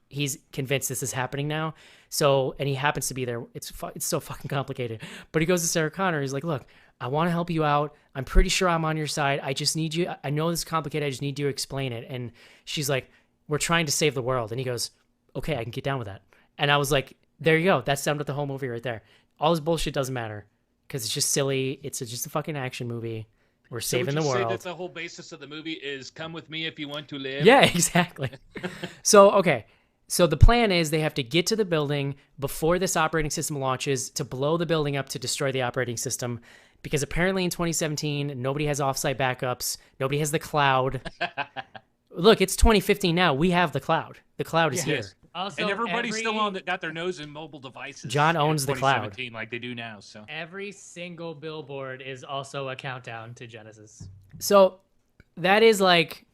he's convinced this is happening now. So, and he happens to be there. It's so fucking complicated. But he goes to Sarah Connor. He's like, "Look, I want to help you out. I'm pretty sure I'm on your side. I just need you. I know this is complicated. I just need you to explain it." And she's like, "We're trying to save the world." And he goes, "Okay, I can get down with that." And I was like, there you go. That summed up the whole movie right there. All this bullshit doesn't matter because it's just silly. It's just a fucking action movie. We're saving the Say world. that the whole basis of the movie is come with me if you want to live. Yeah, exactly. So, okay. So the plan is they have to get to the building before this operating system launches to blow the building up to destroy the operating system because apparently in 2017, nobody has offsite backups. Nobody has the cloud. Look, it's 2015 now. We have the cloud. The cloud is here. Also, And everybody's still got their nose in mobile devices. John owns in the cloud. 2017 like they do now. So Every single billboard is also a countdown to Genesis. So that is like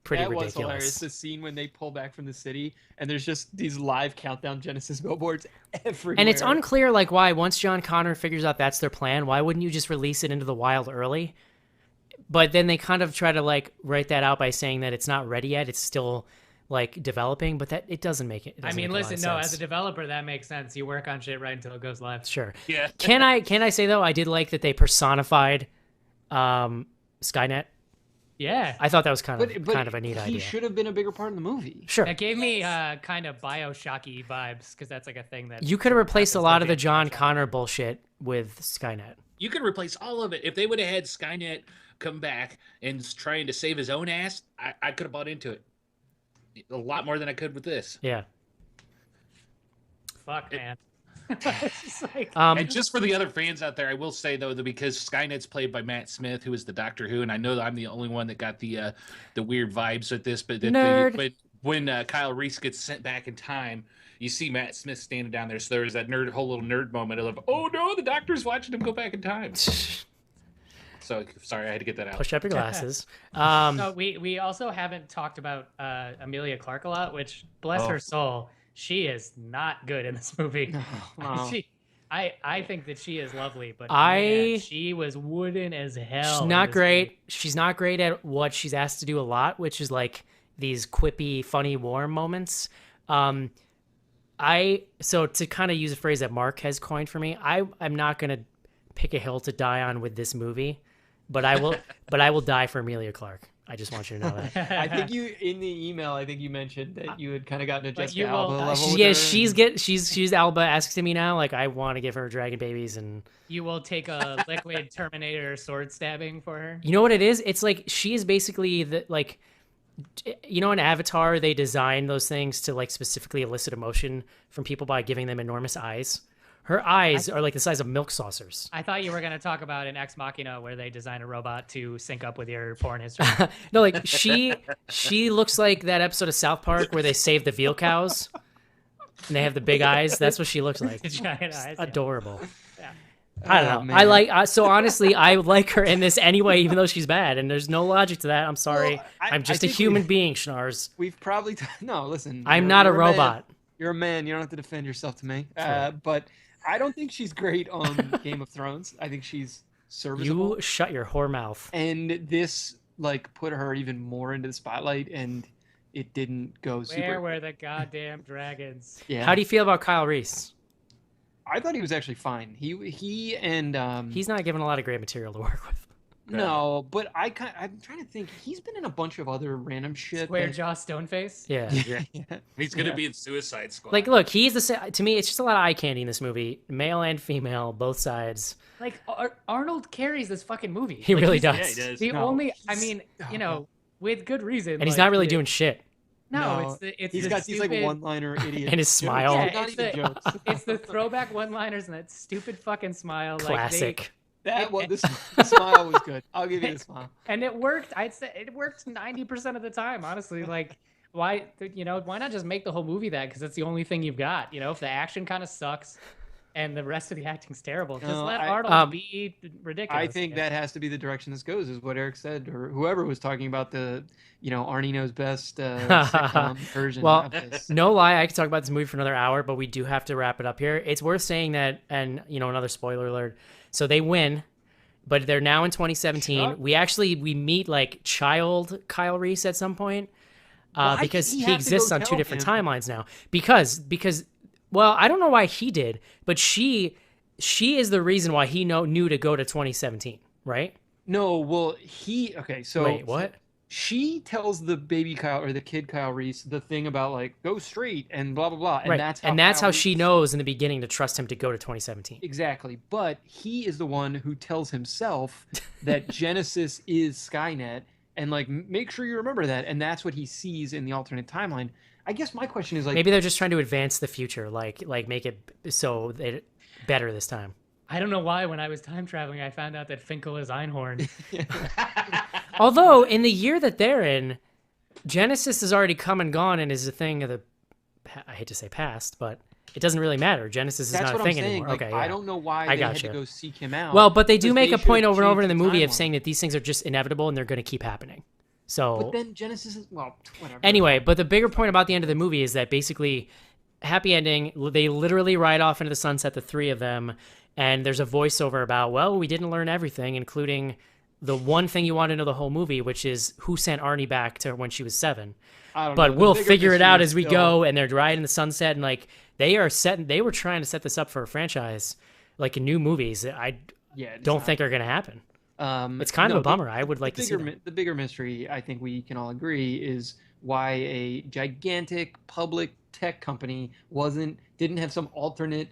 pretty That was hilarious. ridiculous. The scene when they pull back from the city and there's just these live countdown Genesis billboards everywhere. And it's unclear like why once John Connor figures out that's their plan, why wouldn't you just release it into the wild early? But then they kind of try to like write that out by saying that it's not ready yet. It's still like developing, but that it doesn't make it. I mean, listen, no, as a developer, that makes sense. You work on shit right until it goes live. Sure. yeah. Can I say though, I did like that they personified Skynet. Yeah. I thought that was kind of a neat he idea. should have been a bigger part of the movie. Sure. That gave me kind of Bioshocky vibes because that's like a thing that You could have replaced a lot of the happens to John be a Connor bullshit with Skynet. You could replace all of it. If they would have had Skynet come back and trying to save his own ass, I could have bought into it. A lot more than I could with this. Yeah. Fuck, man. It's just like, And just for the other fans out there, I will say though that because Skynet's played by Matt Smith, who is the Doctor Who, and I know that I'm the only one that got the weird vibes with this, but Nerd. When Kyle Reese gets sent back in time, you see Matt Smith standing down there. So there's that whole little nerd moment of, oh no, the Doctor's watching him go back in time. So sorry, I had to get that out. Push up your glasses. so we also haven't talked about Amelia Clarke a lot, which bless her soul, she is not good in this movie. Wow. I think that she is lovely, but I- man, she was wooden as hell. She's in not this great. movie. She's not great at what she's asked to do a lot, which is like these quippy, funny, warm moments. So to kind of use a phrase that Mark has coined for me, I'm not gonna pick a hill to die on with this movie, but I will die for Amelia Clarke. I just want you to know that. I think you in the email. I think you mentioned that you had kind of gotten to But Jessica you will- Alba level. with Yeah, her. she's Alba asks me now. Like I want to give her dragon babies, and You will take a liquid Terminator sword stabbing for her. you know what it is? It's like she is basically the like, you know, in Avatar they design those things to like specifically elicit emotion from people by giving them enormous eyes. Her eyes are like the size of milk saucers. I thought you were going to talk about an Ex Machina where they design a robot to sync up with your porn history. No, like she looks like that episode of South Park where they save the veal cows and they have the big eyes. That's what she looks like. The giant eyes. yeah. Adorable. Yeah. I don't Oh, know. man. I like so honestly, I like her in this anyway, even though she's bad, and there's no logic to that. I'm sorry. Well, I'm just a I think human being, Schnars. We've probably no. Listen, I'm you're- not a you're man. robot. You're a man. You don't have to defend yourself to me. Sure. But I don't think she's great on Game of Thrones. I think she's serviceable. You shut your whore mouth. And this like put her even more into the spotlight, and it didn't go Where super. were the goddamn dragons? Yeah. How do you feel about Kyle Reese? I thought he was actually fine. He and He's not given a lot of great material to work with. no, but I'm trying to think. He's been in a bunch of other random shit. Square that- jaw stoneface? Yeah. Yeah. He's gonna Yeah. be in Suicide Squad. Like, look, he's to me, it's just a lot of eye candy in this movie, male and female, both sides. Like, Arnold carries this fucking movie. He Like, really he's does. yeah, he does. The No, only, I he's- mean, you know, with good reason. And he's not really doing shit. No, he's got these like one-liner idiot And his smile. Yeah, not even jokes. it's the throwback one-liners and that stupid fucking smile. Classic. The smile was good. I'll give you the smile. And it worked. I'd say it worked 90% of the time, honestly. Like, why not just make the whole movie that? Because that's the only thing you've got. If the action kind of sucks and the rest of the acting's terrible, just let Arnold be ridiculous. I think that has to be the direction this goes, is what Eric said, or whoever was talking about the, Arnie Knows Best sitcom version of this. No lie, I could talk about this movie for another hour, but we do have to wrap it up here. It's worth saying that, and another spoiler alert. So they win, but they're now in 2017. We meet like child Kyle Reese at some point, because he exists on two different timelines now. Because well, I don't know why he did, but she is the reason why he knew to go to 2017, right? No, well, so wait, what? She tells the baby Kyle or the kid Kyle Reese the thing about like go straight and blah blah blah, and right. that's how she knows in the beginning to trust him to go to 2017. Exactly, but he is the one who tells himself that Genisys is Skynet, and like make sure you remember that, and that's what he sees in the alternate timeline. I guess my question is like, maybe they're just trying to advance the future, like make it so it better this time. I don't know why when I was time traveling, I found out that Finkel is Einhorn. Although in the year that they're in, Genisys has already come and gone and is a thing of the, I hate to say past, but it doesn't really matter. Genisys is not a thing anymore. Like, okay, yeah. I don't know why they had to go seek him out. Well, but they do make a point over and over in the movie of saying that these things are just inevitable and they're going to keep happening. So, but then Genisys is, well, whatever. Anyway, but the bigger point about the end of the movie is that basically, happy ending, they literally ride off into the sunset, the three of them, and there's a voiceover about, well, we didn't learn everything, including the one thing you want to know the whole movie, which is who sent Arnie back to when she was 7. But we'll figure it out as we go, and they're riding in the sunset, and like they were trying to set this up for a franchise, like in new movies. I don't think are going to happen. It's kind of a bummer. I would like to see the bigger mystery, I think we can all agree, is why a gigantic public tech company didn't have some alternate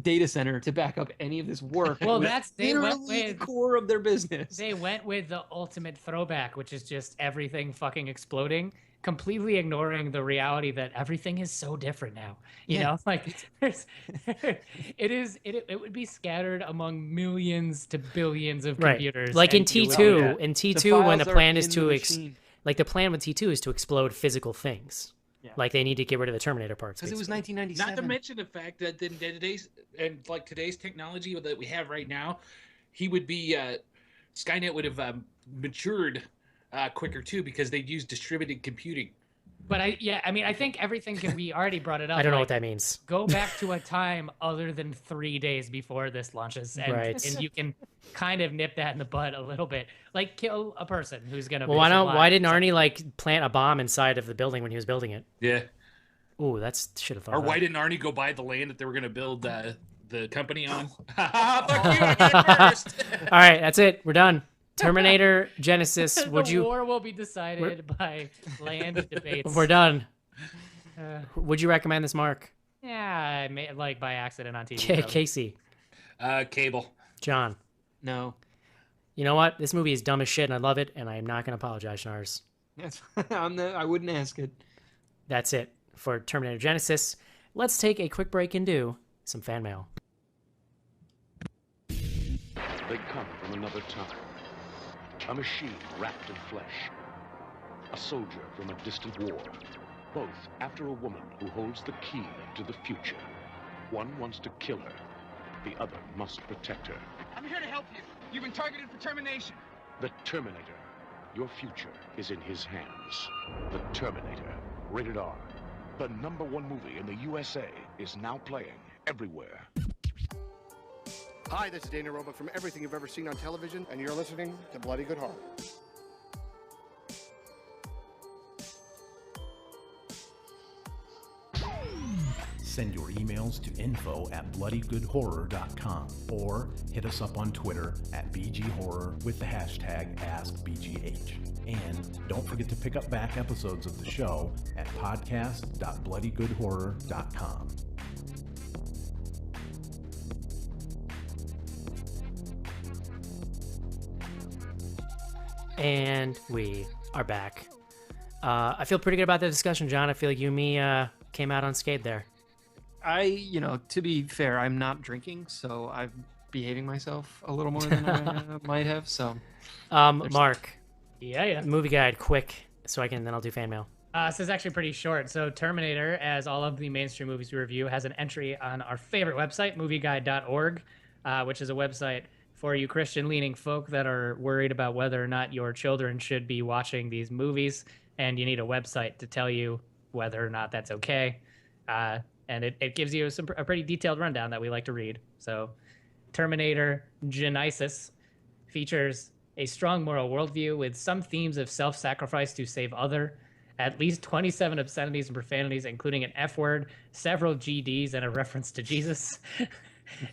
data center to back up any of this work. Well, they went with the core of their business. They went with the ultimate throwback, which is just everything fucking exploding, completely ignoring the reality that everything is so different now. You know, like it would be scattered among millions to billions of computers. Like in T2, when the plan is like the plan with T2 is to explode physical things. Yeah. Like they need to get rid of the Terminator parts. Because it was 1997. Not to mention the fact that in today's technology that we have right now, he would be Skynet would have matured quicker too, because they'd use distributed computing. But I think everything can be already brought it up. I don't know what that means. Go back to a time other than 3 days before this launches, and you can kind of nip that in the bud a little bit. Like kill a person who's gonna. Well, why didn't Arnie like plant a bomb inside of the building when he was building it? Yeah. Ooh, that's should have thought. Or why didn't Arnie go buy the land that they were gonna build the company on? Fuck you! I got it first. All right, that's it. We're done. Terminator Genisys. The war will be decided by land debates. We're done. Would you recommend this, Mark? Yeah, I made like by accident on TV. Casey. Cable. John. No. You know what? This movie is dumb as shit, and I love it, and I am not going to apologize, Schnars. I wouldn't ask it. That's it for Terminator Genisys. Let's take a quick break and do some fan mail. They come from another time. A machine wrapped in flesh. A soldier from a distant war. Both after a woman who holds the key to the future. One wants to kill her. The other must protect her. I'm here to help you. You've been targeted for termination. The Terminator. Your future is in his hands. The Terminator. Rated R. The #1 movie in the USA is now playing everywhere. Hi, this is Dana Roebuck from Everything You've Ever Seen on Television, and you're listening to Bloody Good Horror. Send your emails to info@bloodygoodhorror.com or hit us up on Twitter @BGHorror with the hashtag AskBGH. And don't forget to pick up back episodes of the show at podcast.bloodygoodhorror.com. And we are back. I feel pretty good about the discussion, John. I feel like you and me came out unscathed there. To be fair, I'm not drinking, so I'm behaving myself a little more than I might have. So, Mark. Yeah. Movie guide, quick, then I'll do fan mail. This is actually pretty short. So Terminator, as all of the mainstream movies we review, has an entry on our favorite website, movieguide.org, which is a website for you Christian-leaning folk that are worried about whether or not your children should be watching these movies, and you need a website to tell you whether or not that's okay. And it gives you a pretty detailed rundown that we like to read. So Terminator Genisys features a strong moral worldview with some themes of self-sacrifice to save other, at least 27 obscenities and profanities, including an F word, several GDs, and a reference to Jesus.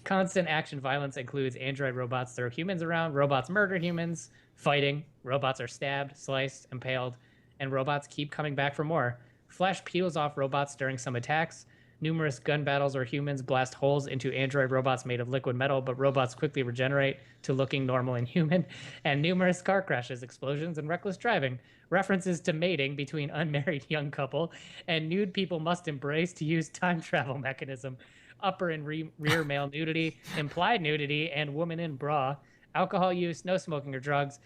Constant action violence includes android robots throw humans around, robots murder humans, fighting, robots are stabbed, sliced, impaled, and robots keep coming back for more. Flesh peels off robots during some attacks. Numerous gun battles where humans blast holes into android robots made of liquid metal, but robots quickly regenerate to looking normal and human. And numerous car crashes, explosions, and reckless driving. References to mating between unmarried young couple. And nude people must embrace to use time travel mechanism. Upper and rear male nudity, implied nudity, and woman in bra. Alcohol use, no smoking or drugs.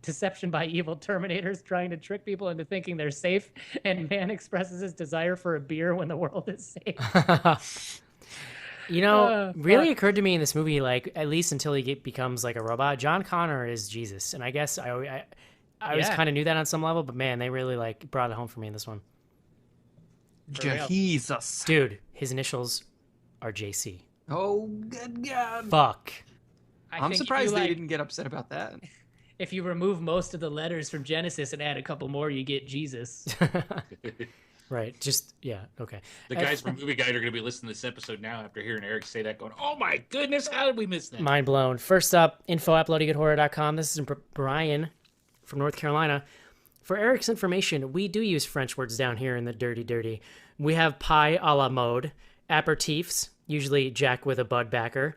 Deception by evil Terminators trying to trick people into thinking they're safe, and man expresses his desire for a beer when the world is safe. Really occurred to me in this movie, like, at least until he becomes like a robot, John Connor is Jesus, and I guess I always kind of knew that on some level, but man, they really like brought it home for me in this one. Jesus, dude, his initials are JC. Oh, good God. Fuck. I'm surprised they didn't get upset about that. If you remove most of the letters from Genesis and add a couple more, you get Jesus. Right. Just, yeah. Okay. The guys from Movie Guide are going to be listening to this episode now after hearing Eric say that, going, oh my goodness, how did we miss that? Mind blown. First up, info@bloodygoodhorror.com. This is Brian from North Carolina. For Eric's information, we do use French words down here in the dirty. We have pie a la mode, aperitifs, usually Jack with a bud backer,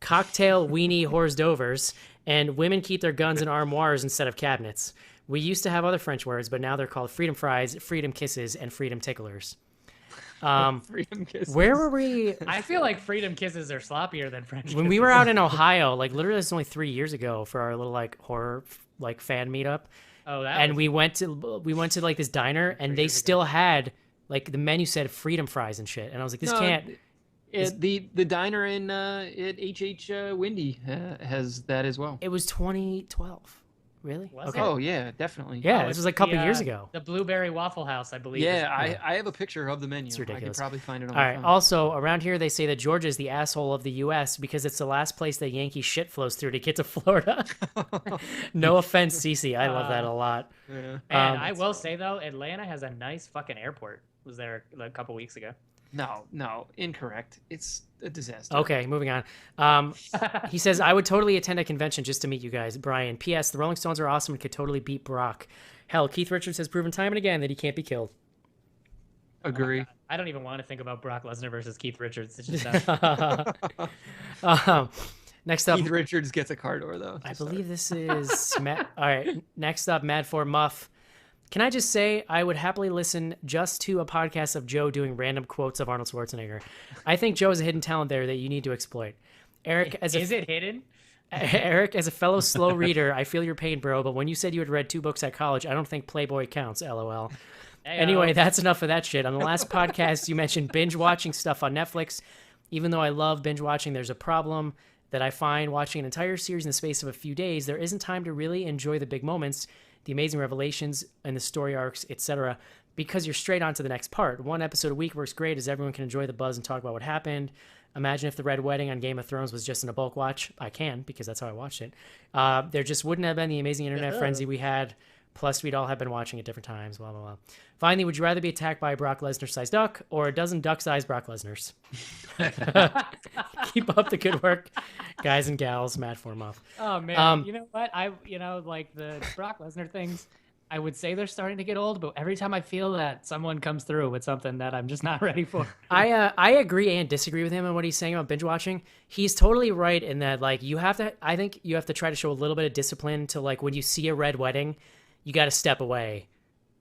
cocktail weenie hors d'oeuvres, and women keep their guns in armoires instead of cabinets. We used to have other French words, but now they're called freedom fries, freedom kisses, and freedom ticklers. Freedom kisses. Where were we? I feel like freedom kisses are sloppier than French kisses. When we were out in Ohio, like literally this was only 3 years ago for our little like horror like fan meetup. Oh, and we went to like this diner, and they still had like the menu said freedom fries and shit, and I was like, this can't. The diner in at HH Windy has that as well. It was 2012. Really? Was okay. it? Oh yeah, definitely. Yeah, this was like a couple years ago. The Blueberry Waffle House, I believe. Yeah, I have a picture of the menu. It's ridiculous. I could probably find it on All my right. phone. Also, around here they say that Georgia is the asshole of the U.S. because it's the last place that Yankee shit flows through to get to Florida. No offense, Cece. I love that a lot. Yeah. And I will say though, Atlanta has a nice fucking airport. Was there a couple weeks ago? No, incorrect. It's a disaster. Okay, moving on. He says, I would totally attend a convention just to meet you guys. Brian, P.S. The Rolling Stones are awesome and could totally beat Brock. Hell, Keith Richards has proven time and again that he can't be killed. Agree. Oh I don't even want to think about Brock Lesnar versus Keith Richards. It's just next up, Keith Richards gets a car door, though. I believe this is Matt. All right, next up, Mad for Muff. Can I just say I would happily listen just to a podcast of Joe doing random quotes of Arnold Schwarzenegger. I think Joe is a hidden talent there that you need to exploit. Eric, is it hidden? Eric, as a fellow slow reader, I feel your pain, bro. But when you said you had read 2 books at college, I don't think Playboy counts. LOL. Anyway, that's enough of that shit. On the last podcast, you mentioned binge watching stuff on Netflix. Even though I love binge watching, there's a problem that I find watching an entire series in the space of a few days. There isn't time to really enjoy the big moments, the amazing revelations and the story arcs, etc., because you're straight on to the next part. 1 episode a week works great as everyone can enjoy the buzz and talk about what happened. Imagine if the Red Wedding on Game of Thrones was just in a bulk watch. I can, because that's how I watched it. There just wouldn't have been the amazing internet frenzy we had. Plus, we'd all have been watching at different times, blah, blah, blah. Finally, would you rather be attacked by a Brock Lesnar-sized duck or a dozen duck-sized Brock Lesnars? Keep up the good work, guys and gals. Mad for Muff. Oh, man. You know what? Like the Brock Lesnar things, I would say they're starting to get old, but every time I feel that someone comes through with something that I'm just not ready for. I agree and disagree with him on what he's saying about binge watching. He's totally right in that, like, I think you have to try to show a little bit of discipline to, like, when you see a Red Wedding, you got to step away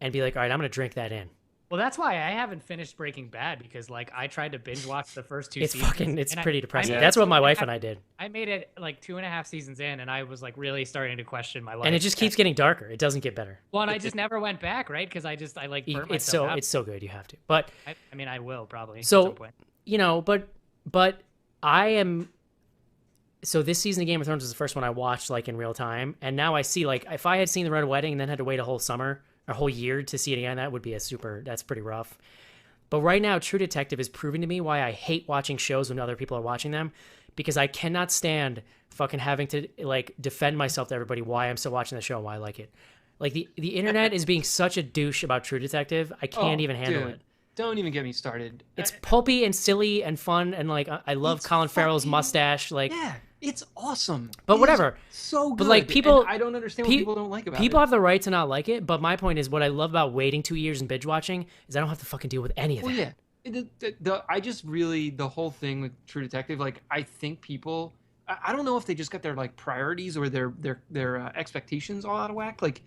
and be like, all right, I'm going to drink that in. Well, that's why I haven't finished Breaking Bad, because like I tried to binge watch the first 2 It's seasons. it's pretty depressing. Yeah. That's what my wife and I did. I made it like 2.5 seasons in, and I was like really starting to question my life. And it just keeps getting darker. It doesn't get better. Well, and I just never went back, right? Because I like burnt It's myself out. it's so good. You have to. But I mean, I will probably. so at some point. you know, but I am. So this season of Game of Thrones was the first one I watched like in real time, and now I see like if I had seen the Red Wedding and then had to wait a whole summer, a whole year to see it again, that would be that's pretty rough. But right now, True Detective is proving to me why I hate watching shows when other people are watching them, because I cannot stand fucking having to like defend myself to everybody why I'm still watching the show and why I like it. Like the internet is being such a douche about True Detective, I can't even handle it. Don't even get me started. It's pulpy and silly and fun, and like I love Colin Farrell's mustache. Like, yeah, it's awesome. But It whatever. is so good. But like people, And I don't understand what people don't like about people it. have the right to not like it. But my point is, what I love about waiting 2 years and binge watching is I don't have to fucking deal with any of that. Well, yeah. I just really, the whole thing with True Detective, like I think people, I don't know if they just got their like priorities or their expectations all out of whack. Like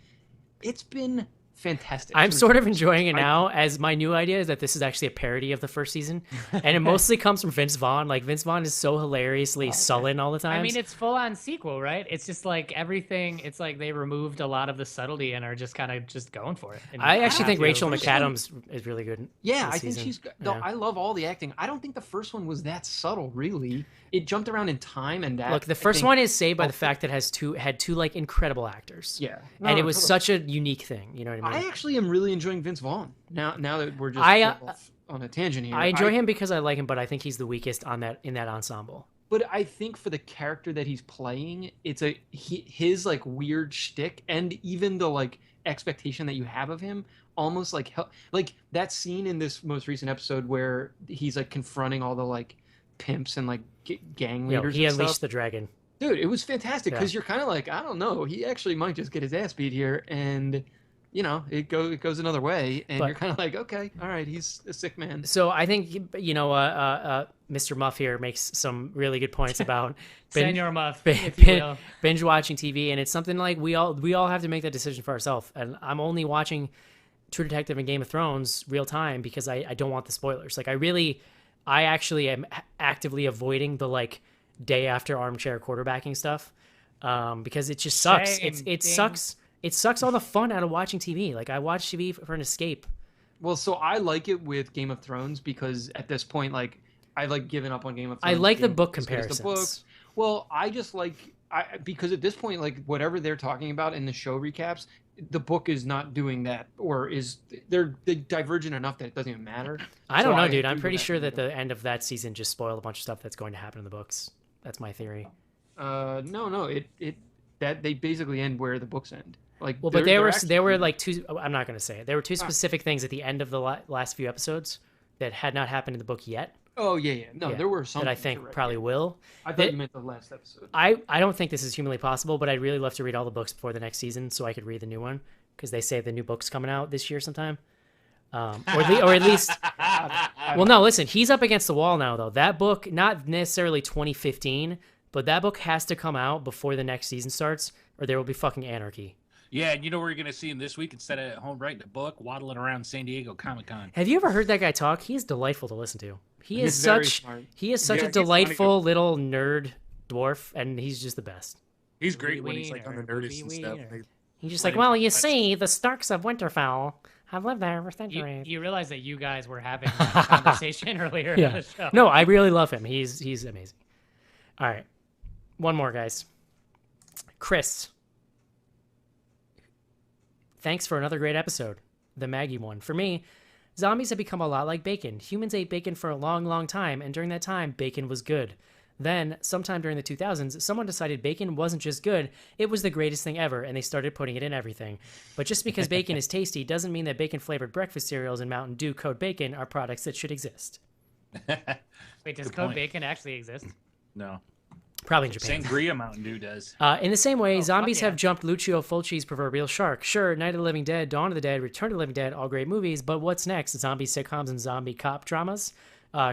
it's been fantastic. I'm sort of enjoying it now, as my new idea is that this is actually a parody of the first season, and it mostly comes from Vince Vaughn. Like Vince Vaughn is so hilariously sullen all the time. I mean, it's full on sequel, right? It's just like everything. It's like they removed a lot of the subtlety and are just kind of just going for it. And I you actually have think to. Rachel McAdams is really good. Yeah, this I think season. she's. No, I love all the acting. I don't think the first one was that subtle. Really, it jumped around in time and that. Look, the first one is saved by the fact that it had two like incredible actors. Yeah, and it was such a unique thing. You know what I mean? I actually am really enjoying Vince Vaughn now. Now that we're just off on a tangent here, I enjoy him because I like him, but I think he's the weakest in that ensemble. But I think for the character that he's playing, it's his like weird shtick, and even the like expectation that you have of him, almost like that scene in this most recent episode where he's like confronting all the like pimps and like gang leaders. He and unleashed stuff. the dragon. Dude, it was fantastic because you're kind of like, I don't know, he actually might just get his ass beat here, and you know, it goes another way, and you're kind of like, okay, all right, he's a sick man. So I think Mr. Muff here makes some really good points about Senor Muff, if you will. binge watching TV, and it's something like we all have to make that decision for ourselves. And I'm only watching True Detective and Game of Thrones real time because I don't want the spoilers. Like I actually am actively avoiding the like day after armchair quarterbacking stuff because it just sucks. It sucks. It sucks all the fun out of watching TV. Like I watch TV for an escape. Well, so I like it with Game of Thrones because at this point, like I've like given up on Game of Thrones. I like the book comparisons. The books. Well, I just like because at this point, like whatever they're talking about in the show recaps, the book is not doing that, or they're divergent enough that it doesn't even matter. I don't know, dude. I'm pretty sure that the end of that season just spoiled a bunch of stuff that's going to happen in the books. That's my theory. No, that they basically end where the books end. Like, well, but there were like two. I'm not going to say it. There were two specific things at the end of the last few episodes that had not happened in the book yet. Oh yeah. No, there were some that I think probably will. I thought you meant the last episode. I don't think this is humanly possible, but I'd really love to read all the books before the next season so I could read the new one because they say the new book's coming out this year sometime. Or at least. Well, no, listen. He's up against the wall now, though. That book, not necessarily 2015, but that book has to come out before the next season starts, or there will be fucking anarchy. Yeah, and you know where you're going to see him this week instead of at home writing a book, waddling around San Diego Comic-Con. Have you ever heard that guy talk? He is delightful to listen to. He's such a he's delightful little nerd dwarf, and he's just the best. He's great when he's like on the Nerdist and stuff. He's just like, well, you see, the Starks of Winterfell have lived there for centuries. You realize that you guys were having that conversation earlier in the show. No, I really love him. He's amazing. All right. One more, guys. Chris. Thanks for another great episode. The Maggie one. For me, zombies have become a lot like bacon. Humans ate bacon for a long, long time, and during that time, bacon was good. Then, sometime during the 2000s, someone decided bacon wasn't just good, it was the greatest thing ever, and they started putting it in everything. But just because bacon is tasty doesn't mean that bacon-flavored breakfast cereals and Mountain Dew Code Bacon are products that should exist. Wait, does Code Bacon actually exist? No. Probably in Japan. Sangria Mountain Dew does. In the same way, zombies have jumped Lucio Fulci's proverbial shark. Sure, Night of the Living Dead, Dawn of the Dead, Return of the Living Dead, all great movies, but what's next? Zombie sitcoms and zombie cop dramas?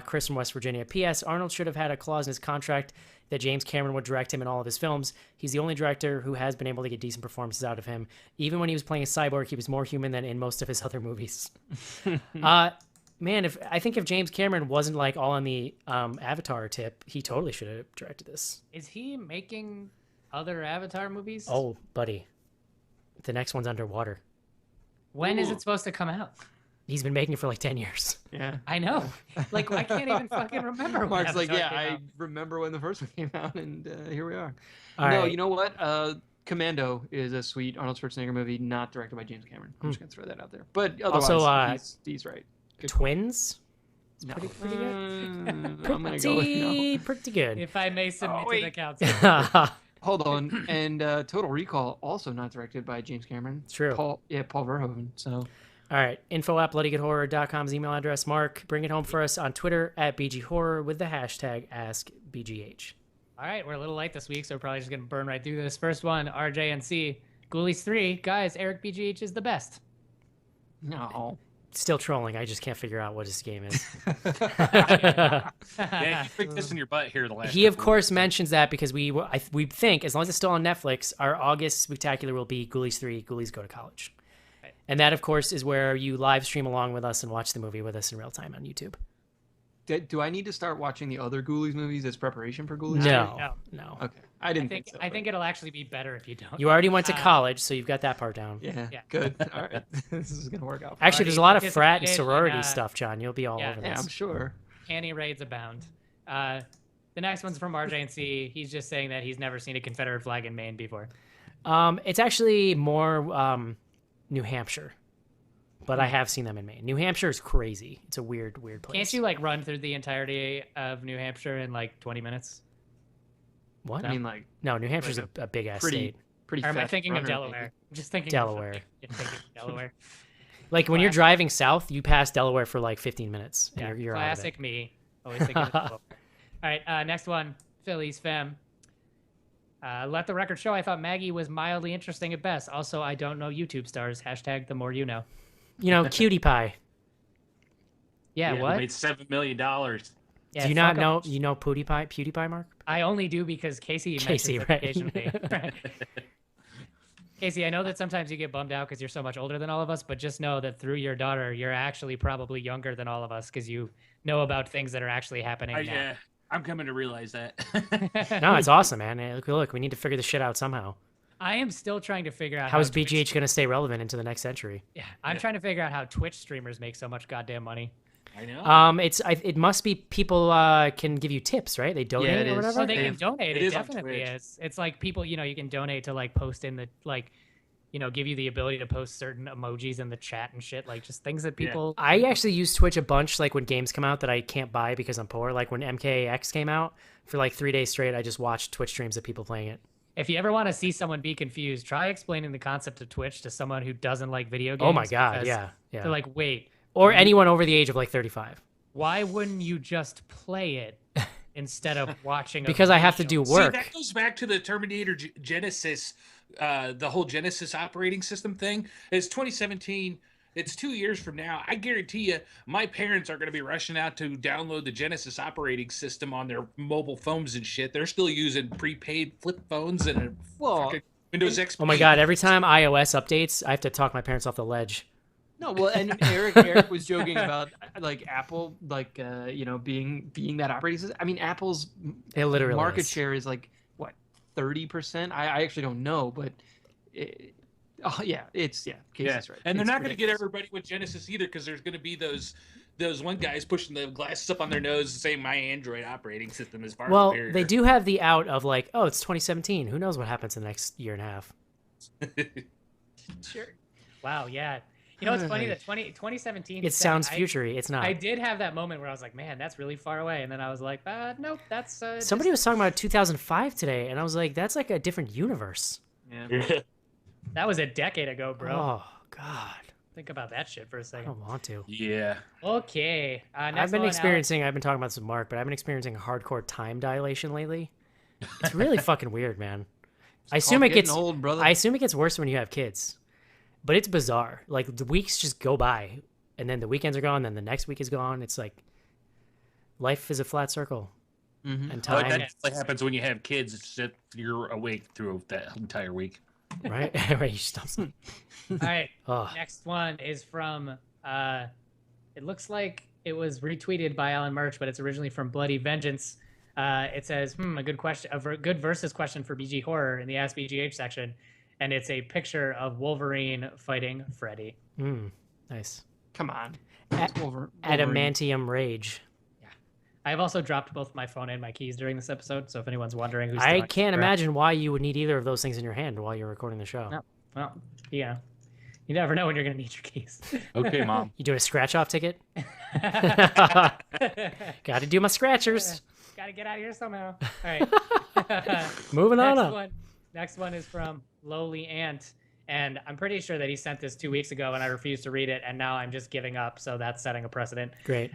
Chris from West Virginia. P.S. Arnold should have had a clause in his contract that James Cameron would direct him in all of his films. He's the only director who has been able to get decent performances out of him. Even when he was playing a cyborg, he was more human than in most of his other movies. Man, I think if James Cameron wasn't like all on the Avatar tip, he totally should have directed this. Is he making other Avatar movies? Oh, buddy. The next one's underwater. When is it supposed to come out? He's been making it for like 10 years. Yeah. I know. Like, I can't even fucking remember when Mark's like, Avatar yeah, came I out. remember when the first one came out, and here we are. All no, right. you know what? Commando is a sweet Arnold Schwarzenegger movie, not directed by James Cameron. I'm just going to throw that out there. But otherwise, Also, he's right. Good Twins? It's No. pretty good. I'm going to go with no. Pretty good. If I may submit to the wait. council. Hold on. And Total Recall, also not directed by James Cameron. True. Paul Verhoeven. So... All right, info@bloodygoodhorror.com's email address. Mark, bring it home for us on Twitter @BGHorror with the hashtag AskBGH. All right, we're a little late this week, so we're probably just going to burn right through this. First one, RJNC. Ghoulies 3. Guys, Eric BGH is the best. No. Still trolling. I just can't figure out what his game is. Yeah, you picked this in your butt here the last. He, of couple course, weeks. mentions that because we think, as long as it's still on Netflix, our August spectacular will be Ghoulies 3, Ghoulies Go to College. And that, of course, is where you live stream along with us and watch the movie with us in real time on YouTube. Do I need to start watching the other Ghoulies movies as preparation for Ghoulies? No. Okay. I didn't think so. I think it'll actually be better if you don't. You already went to college, so you've got that part down. Yeah, Yeah. good. All right. This is going to work out. Actually, there's a lot of Participated frat and in, sorority stuff, John. You'll be all over Yeah, this. I'm sure. Annie raids abound. The next one's from RJNC. He's just saying that he's never seen a Confederate flag in Maine before. It's actually more New Hampshire. But I have seen them in Maine. New Hampshire is crazy. It's a weird place. Can't you like run through the entirety of New Hampshire in like 20 minutes? What? I mean, like, No, New Hampshire's like a big ass pretty, state. pretty Or am I fast thinking of runner, Delaware? maybe. I'm just thinking Delaware. You're thinking of Delaware. Like when you're driving south, you pass Delaware for like 15 minutes. And Yeah, you're out of it. classic me. Always thinking of Delaware. All right, next one, Phillies Femme. Let the record show I thought Maggie was mildly interesting at best. Also, I don't know YouTube stars. Hashtag the more you know. You know, Cutie Pie. Yeah, Who what? made $7 million. Yeah, Do you not fuck 'em. know? You know PewDiePie, Mark? I only do because Casey Casey, mentions it right. occasionally. Casey, I know that sometimes you get bummed out because you're so much older than all of us, but just know that through your daughter, you're actually probably younger than all of us because you know about things that are actually happening now. Yeah, I'm coming to realize that. No, it's awesome, man. Hey, look, we need to figure this shit out somehow. I am still trying to figure out How is Twitch- BGH going to stay relevant into the next century? Yeah, I'm trying to figure out how Twitch streamers make so much goddamn money. I know. It must be people can give you tips, right? They donate it or is. whatever. Oh, they can donate. it It is on definitely Twitch. is. It's like people, you can donate to like post in the like, give you the ability to post certain emojis in the chat and shit, like just things that people. I actually use Twitch a bunch, like when games come out that I can't buy because I'm poor. Like when MKX came out, for like 3 days straight, I just watched Twitch streams of people playing it. If you ever want to see someone be confused, try explaining the concept of Twitch to someone who doesn't like video games. Oh my god, because yeah. They're like, wait, Or anyone over the age of like 35. why wouldn't you just play it instead of watching? Because I have to do work. See, that goes back to the Terminator Genisys, the whole Genesis operating system thing. It's 2017. It's 2 years from now. I guarantee you, my parents are going to be rushing out to download the Genesis operating system on their mobile phones and shit. They're still using prepaid flip phones and a fucking Windows XP. Oh my god, every time iOS updates, I have to talk my parents off the ledge. No, well, and Eric was joking about like Apple, like being that operating system. I mean, Apple's It literally market is. share is like what 30%. I actually don't know, but Casey's right. And they're It's not going to get ridiculous. everybody with Genesis either, because there's going to be those one guys pushing the glasses up on their nose saying my Android operating system is far Well, superior. they do have the out of like, oh, it's 2017. Who knows what happens in the next year and a half? Sure. Wow, yeah. You know what's funny? That 2017. It sounds futury. It's not. I did have that moment where I was like, man, that's really far away. And then I was like, nope, that's. Somebody was talking about 2005 today, and I was like, that's like a different universe. Yeah. That was a decade ago, bro. Oh, God. Think about that shit for a I second. don't want to. Yeah. Okay. I've next been one, experiencing, I've been talking about this with Mark, but I've been experiencing hardcore time dilation lately. It's really fucking weird, man. I assume it getting gets old, brother. I assume it gets worse when you have kids. But it's bizarre. Like the weeks just go by and then the weekends are gone, then the next week is gone. It's like Life is a flat circle. Mhm. And Oh, time. that's what happens when you have kids. It's that you're awake through that entire week. Right? Right. You stop. All right. Oh. Next one is from. It looks like it was retweeted by Alan Murch, but it's originally from Bloody Vengeance. It says, a good question, good versus question for BG Horror in the Ask BGH section, and it's a picture of Wolverine fighting Freddy. Nice. Come on. Adamantium Rage. I've also dropped both my phone and my keys during this episode, so if anyone's wondering who's I can't imagine why you would need either of those things in your hand while you're recording the show. No. Well, yeah. You never know when you're going to need your keys. Okay, Mom. You doing a scratch-off ticket? Got to do my scratchers. Got to get out of here somehow. All right. Moving on up. Next one is from Lowly Ant. And I'm pretty sure that he sent this 2 weeks ago and I refused to read it. And now I'm just giving up. So that's setting a precedent. Great.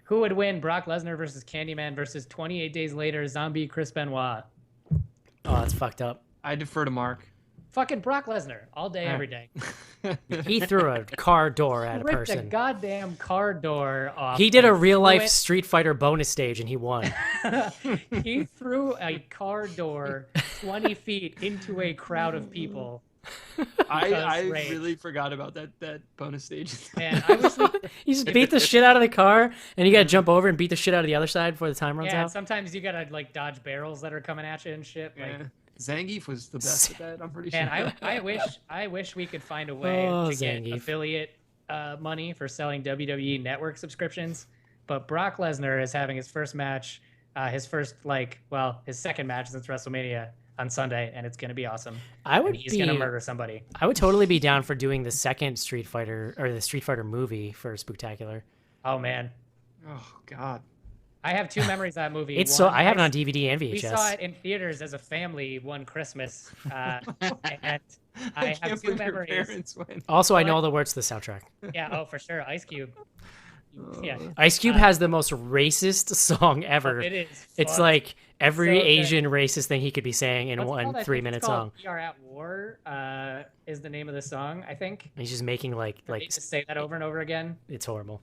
Who would win, Brock Lesnar versus Candyman versus 28 Days Later, Zombie Chris Benoit? Oh, that's fucked up. I defer to Mark. Fucking Brock Lesnar. All day, every day. He threw a car door at a Ripped person. a goddamn car door off. He did a and real-life threw it- Street Fighter bonus stage, and he won. He threw a car door 20 feet into a crowd of people. I rage. really forgot about that bonus stage. Man, I wish we... You just beat the shit out of the car, and you gotta jump over and beat the shit out of the other side before the time runs Yeah, and out. sometimes you gotta like dodge barrels that are coming at you and shit. Like, Yeah. Zangief was the best at that, I'm pretty sure. and I wish we could find a way to get Zangief. affiliate money for selling WWE Network subscriptions. But Brock Lesnar is having his first match, his second match since WrestleMania on Sunday, and it's gonna be awesome. He's gonna murder somebody. I would totally be down for doing the second Street Fighter or the Street Fighter movie for Spooktacular. Oh man, Oh God. I have two memories of that movie. It's One, so I have it on DVD and VHS. We saw it in theaters as a family one Christmas, and I can't have two believe your memories. parents went. Also, I know all the words to the soundtrack. Yeah, oh for sure, Ice Cube. Yeah, Ice Cube has the most racist song ever. it is. It's fucked. like every So good. Asian racist thing he could be saying in What's it one called? I think 3-minute it's called song. We Are at War is the name of the song, I think. He's just making They like just say that over and over again. it's horrible.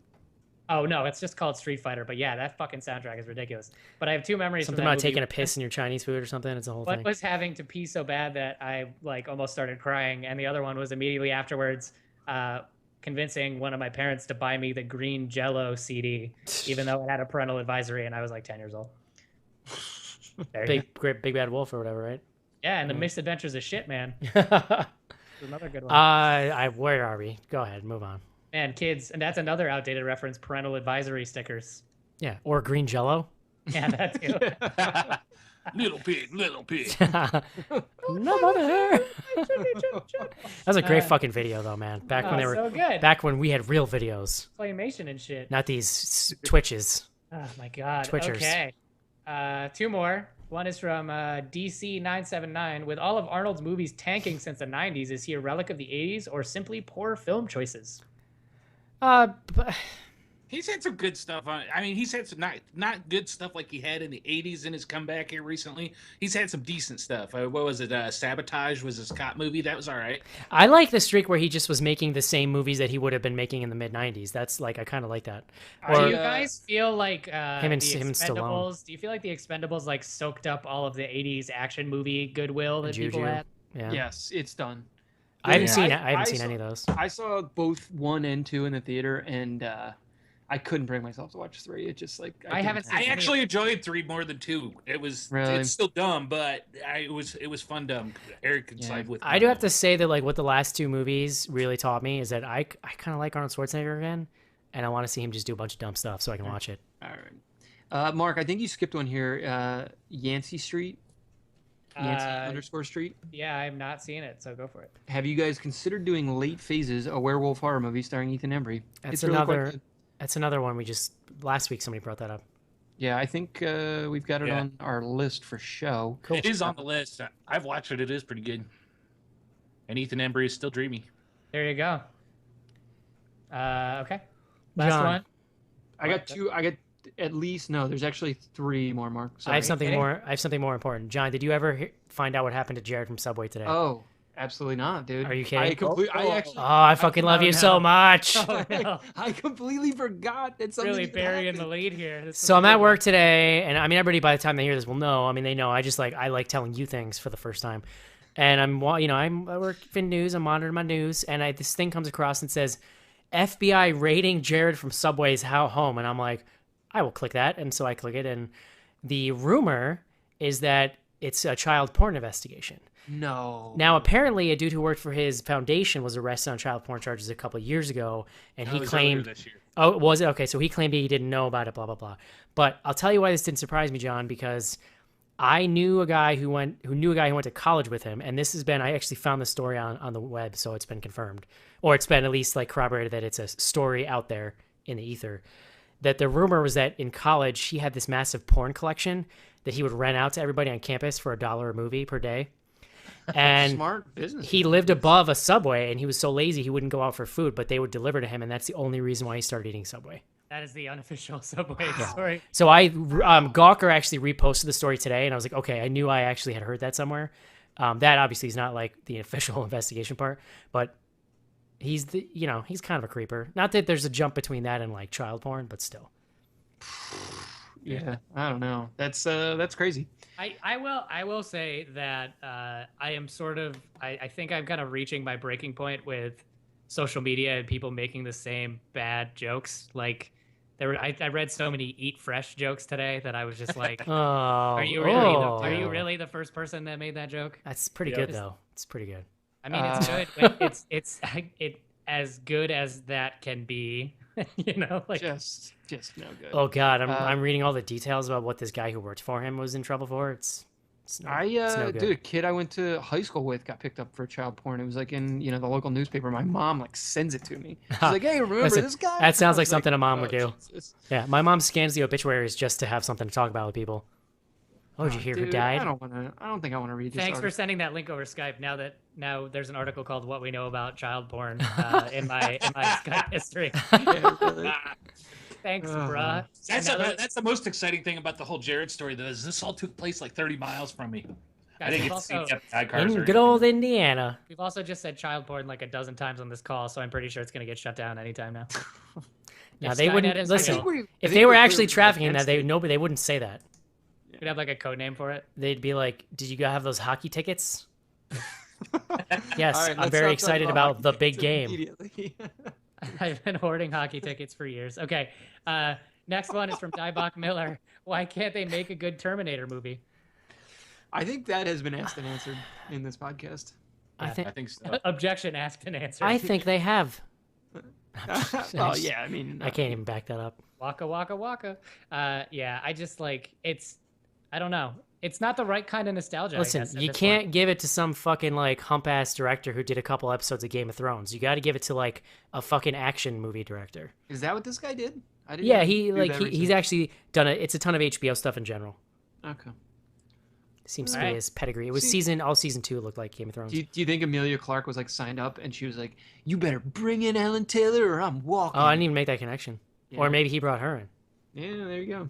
Oh no, it's just called Street Fighter. But yeah, that fucking soundtrack is ridiculous. But I have two memories. Something from that about movie. taking a piss in your Chinese food or something. It's a whole One thing. was having to pee so bad that I like almost started crying, and the other one was immediately afterwards convincing one of my parents to buy me the Green Jello CD, even though it had a parental advisory, and I was like 10 years old. There you go. Big Bad Wolf or whatever, right? Yeah, and the Misadventures of Shit, man. Another good one. Where are we? Go ahead, move on. Man, kids, and that's another outdated reference, parental advisory stickers. Yeah, or Green Jello. Yeah, that too. Little pig, little pig. No mother. That was a great fucking video though, man. Back when they were so good. back when we had real videos, Claymation and shit. not these Twitches. Oh my god. Twitchers. Okay. Two more. One is from DC979. With all of Arnold's movies tanking since the 90s, is he a relic of the 80s or simply poor film choices? He's had some good stuff on. I mean, he's had some not good stuff like he had in the '80s in his comeback here recently. He's had some decent stuff. What was it? Sabotage was his cop movie. That was all right. I like the streak where he just was making the same movies that he would have been making in the mid '90s. That's like I kind of like that. Do you guys feel like him and Stallone. Expendables? Do you feel like the Expendables like soaked up all of the '80s action movie goodwill that people had? Yeah. Yes, it's done. I haven't seen saw any of those. I saw both 1 and 2 in the theater, and I couldn't bring myself to watch 3. It just like I haven't seen I actually enjoyed 3 more than 2. It was it's still dumb, but it was fun dumb. Eric can side with me. I do have to say that like what the last 2 movies really taught me is that I kind of like Arnold Schwarzenegger again, and I want to see him just do a bunch of dumb stuff so I can watch it. All right, Mark, I think you skipped one here. Yancey Street. Yancey _Street. Yeah, I've not seen it, so go for it. Have you guys considered doing Late Phases, a werewolf horror movie starring Ethan Embry? That's another one we just last week somebody brought that up. Yeah, I think we've got it on our list for show. Cool. It is on the list. I've watched it. It is pretty good. And Ethan Embry is still dreamy. There you go. Okay. Last John. one. I got 2. I got at least there's actually 3 more, Mark. Sorry. I have something more important. John, did you ever find out what happened to Jared from Subway today? Oh, Absolutely not, dude. Are you kidding? I actually. Oh, I fucking love you so much. Oh, no. I completely forgot that something Really even burying the happened. lead here. This So is a I'm good at one. work today, and I mean, everybody by the time they hear this will know. I mean, they know. I like telling you things for the first time, and I work in news. I'm monitoring my news, and this thing comes across and says, "FBI raiding Jared from Subway's home," and I'm like, I will click that, and so I click it, and the rumor is that it's a child porn investigation. No. Now, apparently, a dude who worked for his foundation was arrested on child porn charges a couple of years ago, and he claimed. This year. Oh, was it? Okay, so he claimed he didn't know about it, blah, blah, blah. But I'll tell you why this didn't surprise me, John, because I knew a guy who knew a guy who went to college with him, and this has been, I actually found the story on the web, so it's been confirmed. Or it's been at least like corroborated that it's a story out there in the ether. That the rumor was that in college, he had this massive porn collection that he would rent out to everybody on campus for $1 a movie per day. And Smart business. he lived above a Subway, and he was so lazy he wouldn't go out for food, but they would deliver to him, and that's the only reason why he started eating Subway. That is the unofficial Subway story. So Gawker actually reposted the story today, and I was like, okay, I knew I actually had heard that somewhere. That obviously is not like the official investigation part, but he's he's kind of a creeper. Not that there's a jump between that and like child porn, but still. Yeah, I don't know. That's crazy. I will say that I am sort of I think I'm kind of reaching my breaking point with social media and people making the same bad jokes. Like I read so many eat fresh jokes today that I was just like, are you really the first person that made that joke? That's pretty good though. It's pretty good. I mean, it's good. It's as good as that can be. Like just no good. Oh God, I'm reading all the details about what this guy who worked for him was in trouble for. It's no good. Dude, a kid I went to high school with got picked up for child porn. It was like in the local newspaper. My mom like sends it to me. She's like, hey, remember Listen, this guy? That sounds I like was something a mom oh, would do. Jesus. Yeah, my mom scans the obituaries just to have something to talk about with people. Oh, did you hear who Dude, died? I don't think I want to read this. Thanks for article. sending that link over Skype. Now there's an article called "What We Know About Child Porn" in my Skype history. Yeah, really. Thanks, bruh. That's the most exciting thing about the whole Jared story, though. Is this all took place like 30 miles from me? I didn't get to see bad cars. In good old Indiana. We've also just said child porn like a dozen times on this call, so I'm pretty sure it's going to get shut down anytime now. Now they wouldn't listen. real. If they were actually trafficking that, they wouldn't say that. We'd have like a code name for it. They'd be like, "Did you have those hockey tickets?" Yes, All right, I'm let's very stop excited talking about the hockey big tickets game. immediately. I've been hoarding hockey tickets for years. Okay, next one is from Dybach Miller. Why can't they make a good Terminator movie? I think that has been asked and answered in this podcast. I think so. Objection asked and answered. I think they have. Well, yeah, I mean, I can't even back that up. Waka waka waka. Yeah, I just like I don't know. It's not the right kind of nostalgia. Listen, I guess, at you this can't point. give it to some fucking like hump ass director who did a couple episodes of Game of Thrones. You got to give it to like a fucking action movie director. Is that what this guy did? I didn't. Yeah, even do that he's actually done it's a ton of HBO stuff in general. Okay. Seems to Alright. be his pedigree. It was all season 2 looked like Game of Thrones. Do you think Amelia Clark was like signed up and she was like, "You better bring in Ellen Taylor or I'm walking"? Oh, I didn't even make that connection. Yeah. Or maybe he brought her in. Yeah, there you go.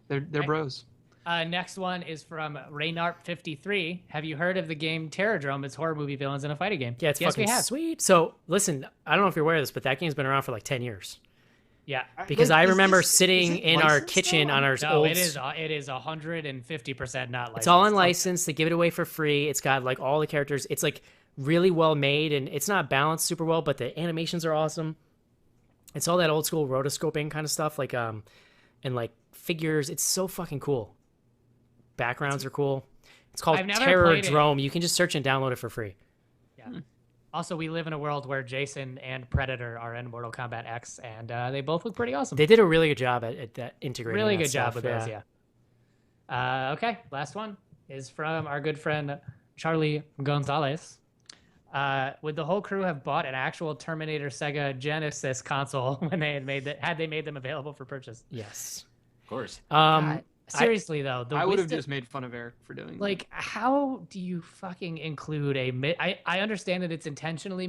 They're bros. Next one is from Raynart53. Have you heard of the game Terradrome? It's horror movie villains in a fighting game. Yeah, it's yes, fucking we have. sweet. So, listen, I don't know if you're aware of this, but that game's been around for like 10 years. Yeah. Because I remember is sitting it in our licensed kitchen though? on our No, old... it is 150% not licensed. It's all unlicensed. They give it away for free. It's got like all the characters. It's like really well made, and it's not balanced super well, but the animations are awesome. It's all that old school rotoscoping kind of stuff, like and like figures. It's so fucking cool. Backgrounds are cool. It's called I've never played it. Terradrome. You can just search and download it for free. Yeah. Also, we live in a world where Jason and Predator are in Mortal Kombat X, and they both look pretty awesome. They did a really good job at that integrating. Really that good job stuff, with those, yeah. Okay, last one is from our good friend Charlie Gonzalez. Would the whole crew have bought an actual Terminator Sega Genisys console when they had they made them available for purchase? Yes. Of course. God, seriously though, I would have just made fun of Eric for doing like, how do you fucking include I understand that it's intentionally